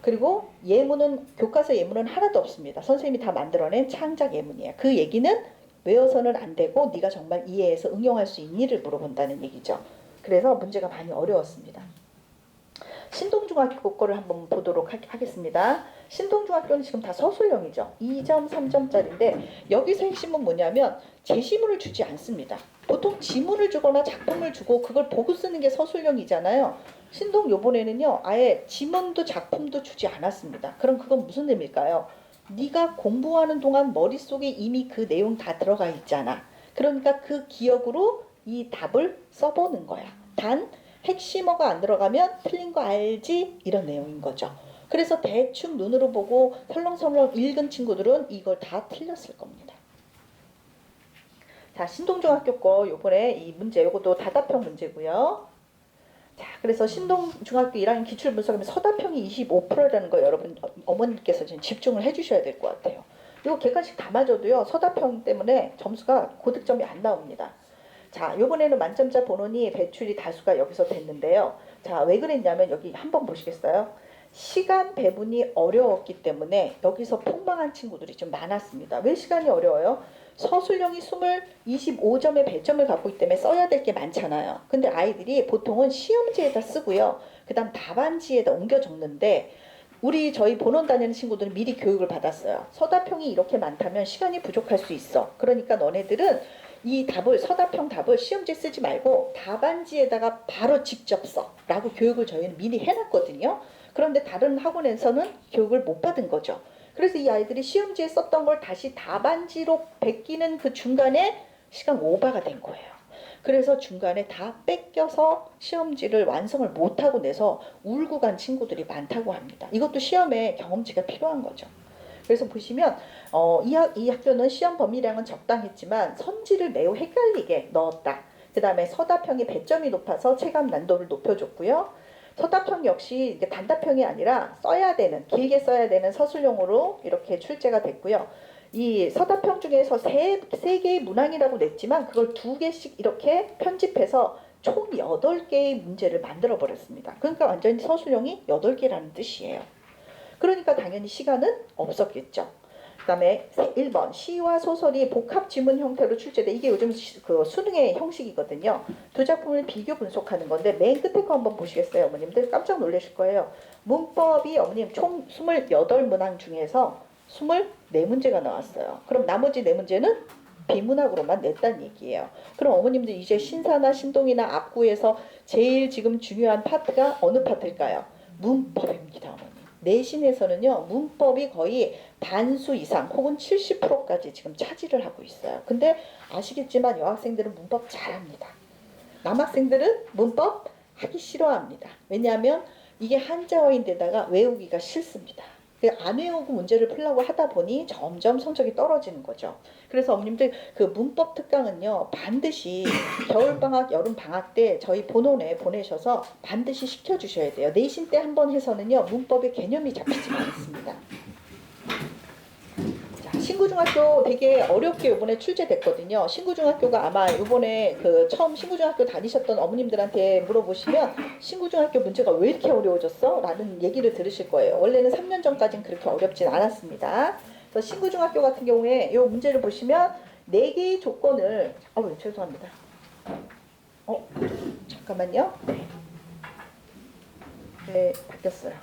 그리고 예문은 교과서 예문은 하나도 없습니다. 선생님이 다 만들어낸 창작 예문이에요. 그 얘기는 외워서는 안 되고 네가 정말 이해해서 응용할 수 있니를 물어본다는 얘기죠. 그래서 문제가 많이 어려웠습니다. 신동중학교 거를 한번 보도록 하겠습니다. 신동중학교는 지금 다 서술형이죠. 2점, 3점짜리인데 여기서 핵심은 뭐냐면 제시문을 주지 않습니다. 보통 지문을 주거나 작품을 주고 그걸 보고 쓰는 게 서술형이잖아요. 신동 요번에는요 아예 지문도 작품도 주지 않았습니다. 그럼 그건 무슨 의미일까요? 네가 공부하는 동안 머릿속에 이미 그 내용 다 들어가 있잖아. 그러니까 그 기억으로 이 답을 써보는 거야. 단 핵심어가 안 들어가면 틀린 거 알지? 이런 내용인 거죠. 그래서 대충 눈으로 보고 설렁설렁 읽은 친구들은 이걸 다 틀렸을 겁니다. 자, 신동중학교 거 요번에 이 문제 요것도 다답형 문제고요. 자, 그래서 신동중학교 1학년 기출분석하면 서답형이 25%라는 거 여러분 어머님께서 좀 집중을 해주셔야 될 것 같아요. 이거 객관식 다 맞아도요 서답형 때문에 점수가 고득점이 안 나옵니다. 자, 요번에는 만점자 본원이 배출이 다수가 여기서 됐는데요. 자, 왜 그랬냐면 여기 한번 보시겠어요? 시간 배분이 어려웠기 때문에 여기서 폭망한 친구들이 좀 많았습니다. 왜 시간이 어려워요? 서술형이 25점의 배점을 갖고 있기 때문에 써야 될 게 많잖아요. 근데 아이들이 보통은 시험지에다 쓰고요. 그 다음 답안지에다 옮겨 적는데 저희 본원 다니는 친구들은 미리 교육을 받았어요. 서답형이 이렇게 많다면 시간이 부족할 수 있어. 그러니까 너네들은 이 답을 서답형 답을 시험지에 쓰지 말고 답안지에다가 바로 직접 써 라고 교육을 저희는 미리 해놨거든요. 그런데 다른 학원에서는 교육을 못 받은 거죠. 그래서 이 아이들이 시험지에 썼던 걸 다시 답안지로 베끼는 그 중간에 시간 오버가 된 거예요. 그래서 중간에 다 뺏겨서 시험지를 완성을 못하고 내서 울고 간 친구들이 많다고 합니다. 이것도 시험에 경험치가 필요한 거죠. 그래서 보시면 이 학교는 시험 범위량은 적당했지만 선지를 매우 헷갈리게 넣었다. 그 다음에 서답형이 배점이 높아서 체감 난도를 높여줬고요. 서답형 역시 단답형이 아니라 길게 써야 되는 서술형으로 이렇게 출제가 됐고요. 이 서답형 중에서 세 개의 문항이라고 냈지만 그걸 2개씩 이렇게 편집해서 총 8개의 문제를 만들어 버렸습니다. 그러니까 완전히 서술형이 8개라는 뜻이에요. 그러니까 당연히 시간은 없었겠죠. 그 다음에 1번 시와 소설이 복합 지문 형태로 출제돼. 이게 요즘 그 수능의 형식이거든요. 두 작품을 비교 분석하는 건데 맨 끝에 거 한번 보시겠어요? 어머님들 깜짝 놀라실 거예요. 문법이 어머님 총 28문항 중에서 24문제가 나왔어요. 그럼 나머지 4문제는 비문학으로만 냈다는 얘기예요. 그럼 어머님들 이제 신사나 신동이나 압구에서 제일 지금 중요한 파트가 어느 파트일까요? 문법입니다, 어머님. 내신에서는요 문법이 거의 반수 이상 혹은 70%까지 지금 차지를 하고 있어요. 근데 아시겠지만 여학생들은 문법 잘합니다. 남학생들은 문법 하기 싫어합니다. 왜냐하면 이게 한자어인데다가 외우기가 싫습니다. 안 외우고 문제를 풀려고 하다 보니 점점 성적이 떨어지는 거죠. 그래서 어머님들 그 문법 특강은요 반드시 겨울방학 여름방학 때 저희 본원에 보내셔서 반드시 시켜주셔야 돼요. 내신 때 한번 해서는요 문법의 개념이 잡히지가 않습니다. 신구중학교 되게 어렵게 이번에 출제됐거든요. 신구중학교가 아마 이번에 그 처음 신구중학교 다니셨던 어머님들한테 물어보시면 신구중학교 문제가 왜 이렇게 어려워졌어? 라는 얘기를 들으실 거예요. 원래는 3년 전까지는 그렇게 어렵진 않았습니다. 그래서 신구중학교 같은 경우에 이 문제를 보시면 4개의 조건을 죄송합니다. 잠깐만요. 네, 바뀌었어요.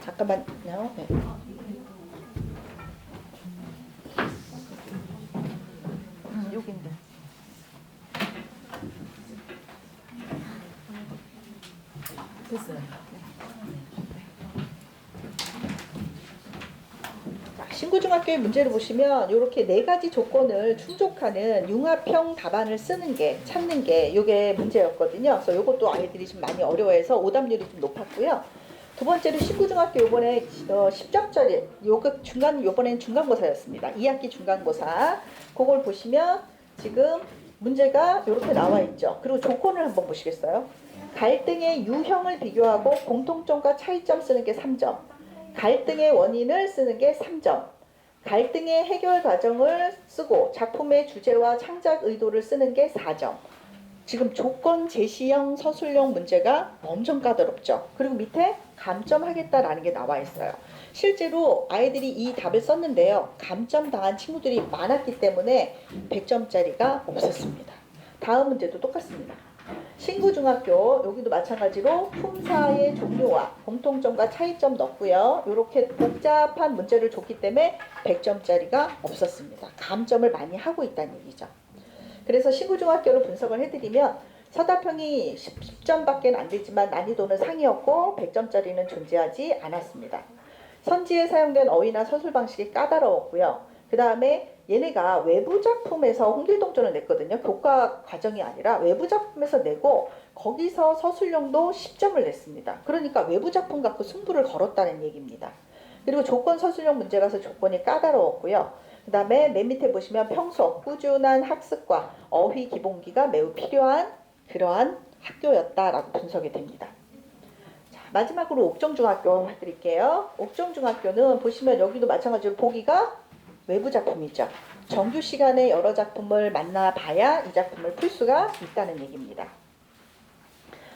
잠깐만요. 네. 여기인데. 됐어요. 신구중학교의 문제를 보시면 이렇게 4가지 조건을 충족하는 융합형 답안을 찾는 게 이게 문제였거든요. 그래서 이것도 아이들이 좀 많이 어려워해서 오답률이 좀 높았고요. 두 번째로 신구중학교 요번에 10점짜리 요번엔 중간고사였습니다. 2학기 중간고사. 그걸 보시면 지금 문제가 이렇게 나와 있죠. 그리고 조건을 한번 보시겠어요? 갈등의 유형을 비교하고 공통점과 차이점 쓰는 게 3점. 갈등의 원인을 쓰는 게 3점. 갈등의 해결 과정을 쓰고 작품의 주제와 창작 의도를 쓰는 게 4점. 지금 조건 제시형 서술형 문제가 엄청 까다롭죠. 그리고 밑에 감점하겠다라는 게 나와 있어요. 실제로 아이들이 이 답을 썼는데요. 감점 당한 친구들이 많았기 때문에 100점짜리가 없었습니다. 다음 문제도 똑같습니다. 신구중학교 여기도 마찬가지로 품사의 종류와 공통점과 차이점 넣고요. 이렇게 복잡한 문제를 줬기 때문에 100점짜리가 없었습니다. 감점을 많이 하고 있다는 얘기죠. 그래서 신구중학교를 분석을 해드리면 서답형이 10점밖에 안 되지만 난이도는 상이었고 100점짜리는 존재하지 않았습니다. 선지에 사용된 어휘나 서술 방식이 까다로웠고요. 그 다음에 얘네가 외부 작품에서 홍길동전을 냈거든요. 교과 과정이 아니라 외부 작품에서 내고 거기서 서술형도 10점을 냈습니다. 그러니까 외부 작품 갖고 승부를 걸었다는 얘기입니다. 그리고 조건 서술형 문제라서 조건이 까다로웠고요. 그 다음에 맨 밑에 보시면 평소 꾸준한 학습과 어휘 기본기가 매우 필요한 그러한 학교였다라고 분석이 됩니다. 자, 마지막으로 옥정중학교 해드릴게요. 옥정중학교는 보시면 여기도 마찬가지로 보기가 외부 작품이죠. 정규 시간에 여러 작품을 만나봐야 이 작품을 풀 수가 있다는 얘기입니다.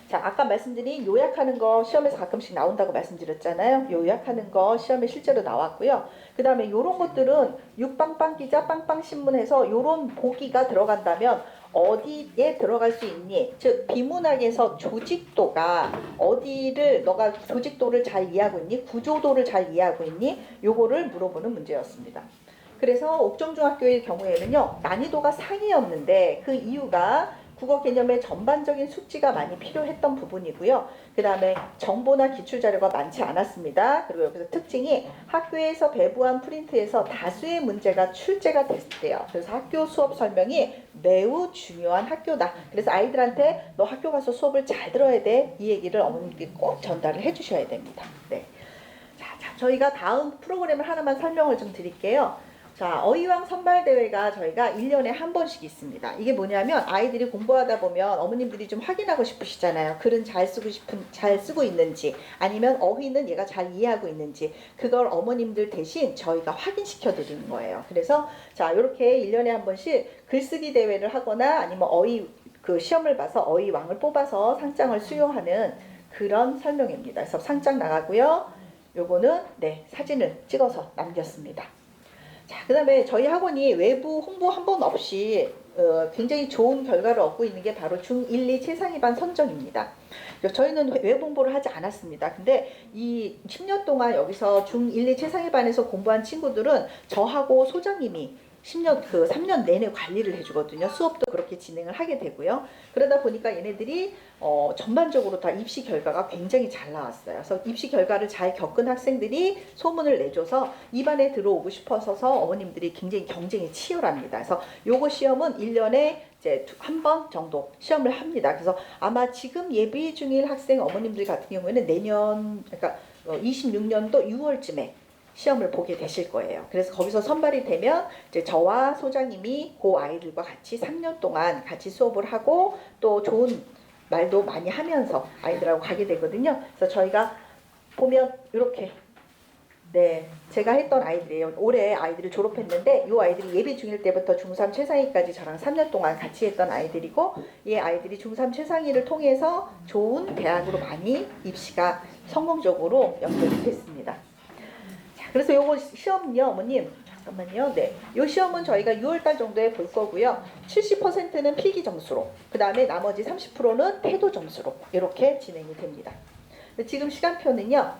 자, 아까 말씀드린 요약하는 거 시험에서 가끔씩 나온다고 말씀드렸잖아요. 요약하는 거 시험에 실제로 나왔고요. 그 다음에 이런 것들은 육빵빵 기자 빵빵 신문에서 이런 보기가 들어간다면 어디에 들어갈 수 있니? 즉 비문학에서 조직도가 어디를 너가 조직도를 잘 이해하고 있니? 구조도를 잘 이해하고 있니? 요거를 물어보는 문제였습니다. 그래서 옥정중학교의 경우에는요. 난이도가 상이었는데 그 이유가 국어 개념의 전반적인 숙지가 많이 필요했던 부분이고요. 그 다음에 정보나 기출자료가 많지 않았습니다. 그리고 여기서 특징이 학교에서 배부한 프린트에서 다수의 문제가 출제가 됐대요. 그래서 학교 수업 설명이 매우 중요한 학교다. 그래서 아이들한테 너 학교 가서 수업을 잘 들어야 돼. 이 얘기를 어머님께 꼭 전달을 해주셔야 됩니다. 네. 자, 저희가 다음 프로그램을 하나만 설명을 좀 드릴게요. 자, 어휘왕 선발대회가 저희가 1년에 한 번씩 있습니다. 이게 뭐냐면 아이들이 공부하다 보면 어머님들이 좀 확인하고 싶으시잖아요. 글은 잘 쓰고 있는지 아니면 어휘는 얘가 잘 이해하고 있는지 그걸 어머님들 대신 저희가 확인시켜 드리는 거예요. 그래서 자, 이렇게 1년에 한 번씩 글쓰기 대회를 하거나 아니면 어휘 그 시험을 봐서 어휘왕을 뽑아서 상장을 수여하는 그런 설명입니다. 그래서 상장 나가고요. 요거는 네, 사진을 찍어서 남겼습니다. 자, 그 다음에 저희 학원이 외부 홍보 한 번 없이 굉장히 좋은 결과를 얻고 있는 게 바로 중1, 2 최상위반 선정입니다. 저희는 외부 홍보를 하지 않았습니다. 근데 이 10년 동안 여기서 중1, 2 최상위반에서 공부한 친구들은 저하고 소장님이 3년 내내 관리를 해주거든요. 수업도 그렇게 진행을 하게 되고요. 그러다 보니까 얘네들이 전반적으로 다 입시 결과가 굉장히 잘 나왔어요. 그래서 입시 결과를 잘 겪은 학생들이 소문을 내줘서 이 반에 들어오고 싶어서 어머님들이 굉장히 경쟁이 치열합니다. 그래서 요거 시험은 1년에 이제 한 번 정도 시험을 합니다. 그래서 아마 지금 예비 중일 학생 어머님들 같은 경우에는 내년, 그러니까 26년도 6월쯤에 시험을 보게 되실 거예요. 그래서 거기서 선발이 되면 이제 저와 소장님이 그 아이들과 같이 3년 동안 같이 수업을 하고 또 좋은 말도 많이 하면서 아이들하고 가게 되거든요. 그래서 저희가 보면 이렇게 네, 제가 했던 아이들이에요. 올해 아이들을 졸업했는데 이 아이들이 예비 중1 때부터 중3 최상위까지 저랑 3년 동안 같이 했던 아이들이고 이 아이들이 중3 최상위를 통해서 좋은 대학으로 많이 입시가 성공적으로 연결이 됐습니다. 그래서 요거 시험은요, 어머님, 잠깐만요. 네. 요 시험은 저희가 6월달 정도에 볼 거고요. 70%는 필기 점수로, 그 다음에 나머지 30%는 태도 점수로 이렇게 진행이 됩니다. 지금 시간표는요,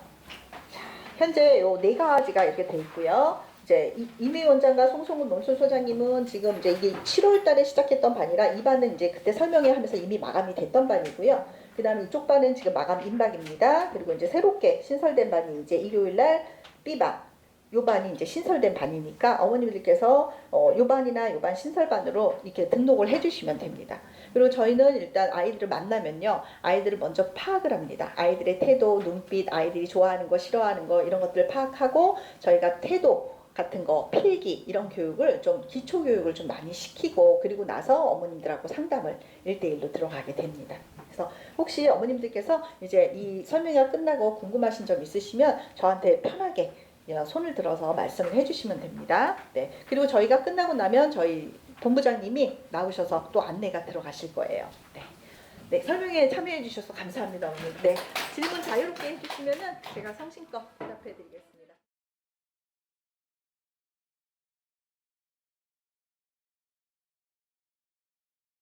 현재 요 4가지가 이렇게 돼 있고요. 이제 이미 원장과 송송훈 논술소장님은 지금 이제 이게 7월달에 시작했던 반이라 이 반은 이제 그때 설명회 하면서 이미 마감이 됐던 반이고요. 그 다음에 이쪽 반은 지금 마감 임박입니다. 그리고 이제 새롭게 신설된 반이 이제 일요일날 B반, 요 반이 이제 신설된 반이니까 어머님들께서 요 반이나 요 반 신설반으로 이렇게 등록을 해주시면 됩니다. 그리고 저희는 일단 아이들을 만나면요, 아이들을 먼저 파악을 합니다. 아이들의 태도, 눈빛, 아이들이 좋아하는 거, 싫어하는 거 이런 것들을 파악하고 저희가 태도 같은 거, 필기 이런 교육을 좀 기초 교육을 좀 많이 시키고 그리고 나서 어머님들하고 상담을 1대1로 들어가게 됩니다. 그래서 혹시 어머님들께서 이제 이 설명회가 끝나고 궁금하신 점 있으시면 저한테 편하게 손을 들어서 말씀을 해주시면 됩니다. 네. 그리고 저희가 끝나고 나면 저희 본부장님이 나오셔서 또 안내가 들어가실 거예요. 네. 네, 설명회에 참여해 주셔서 감사합니다, 어머님. 네. 질문 자유롭게 해주시면은 제가 성심껏 대답해 드리겠습니다.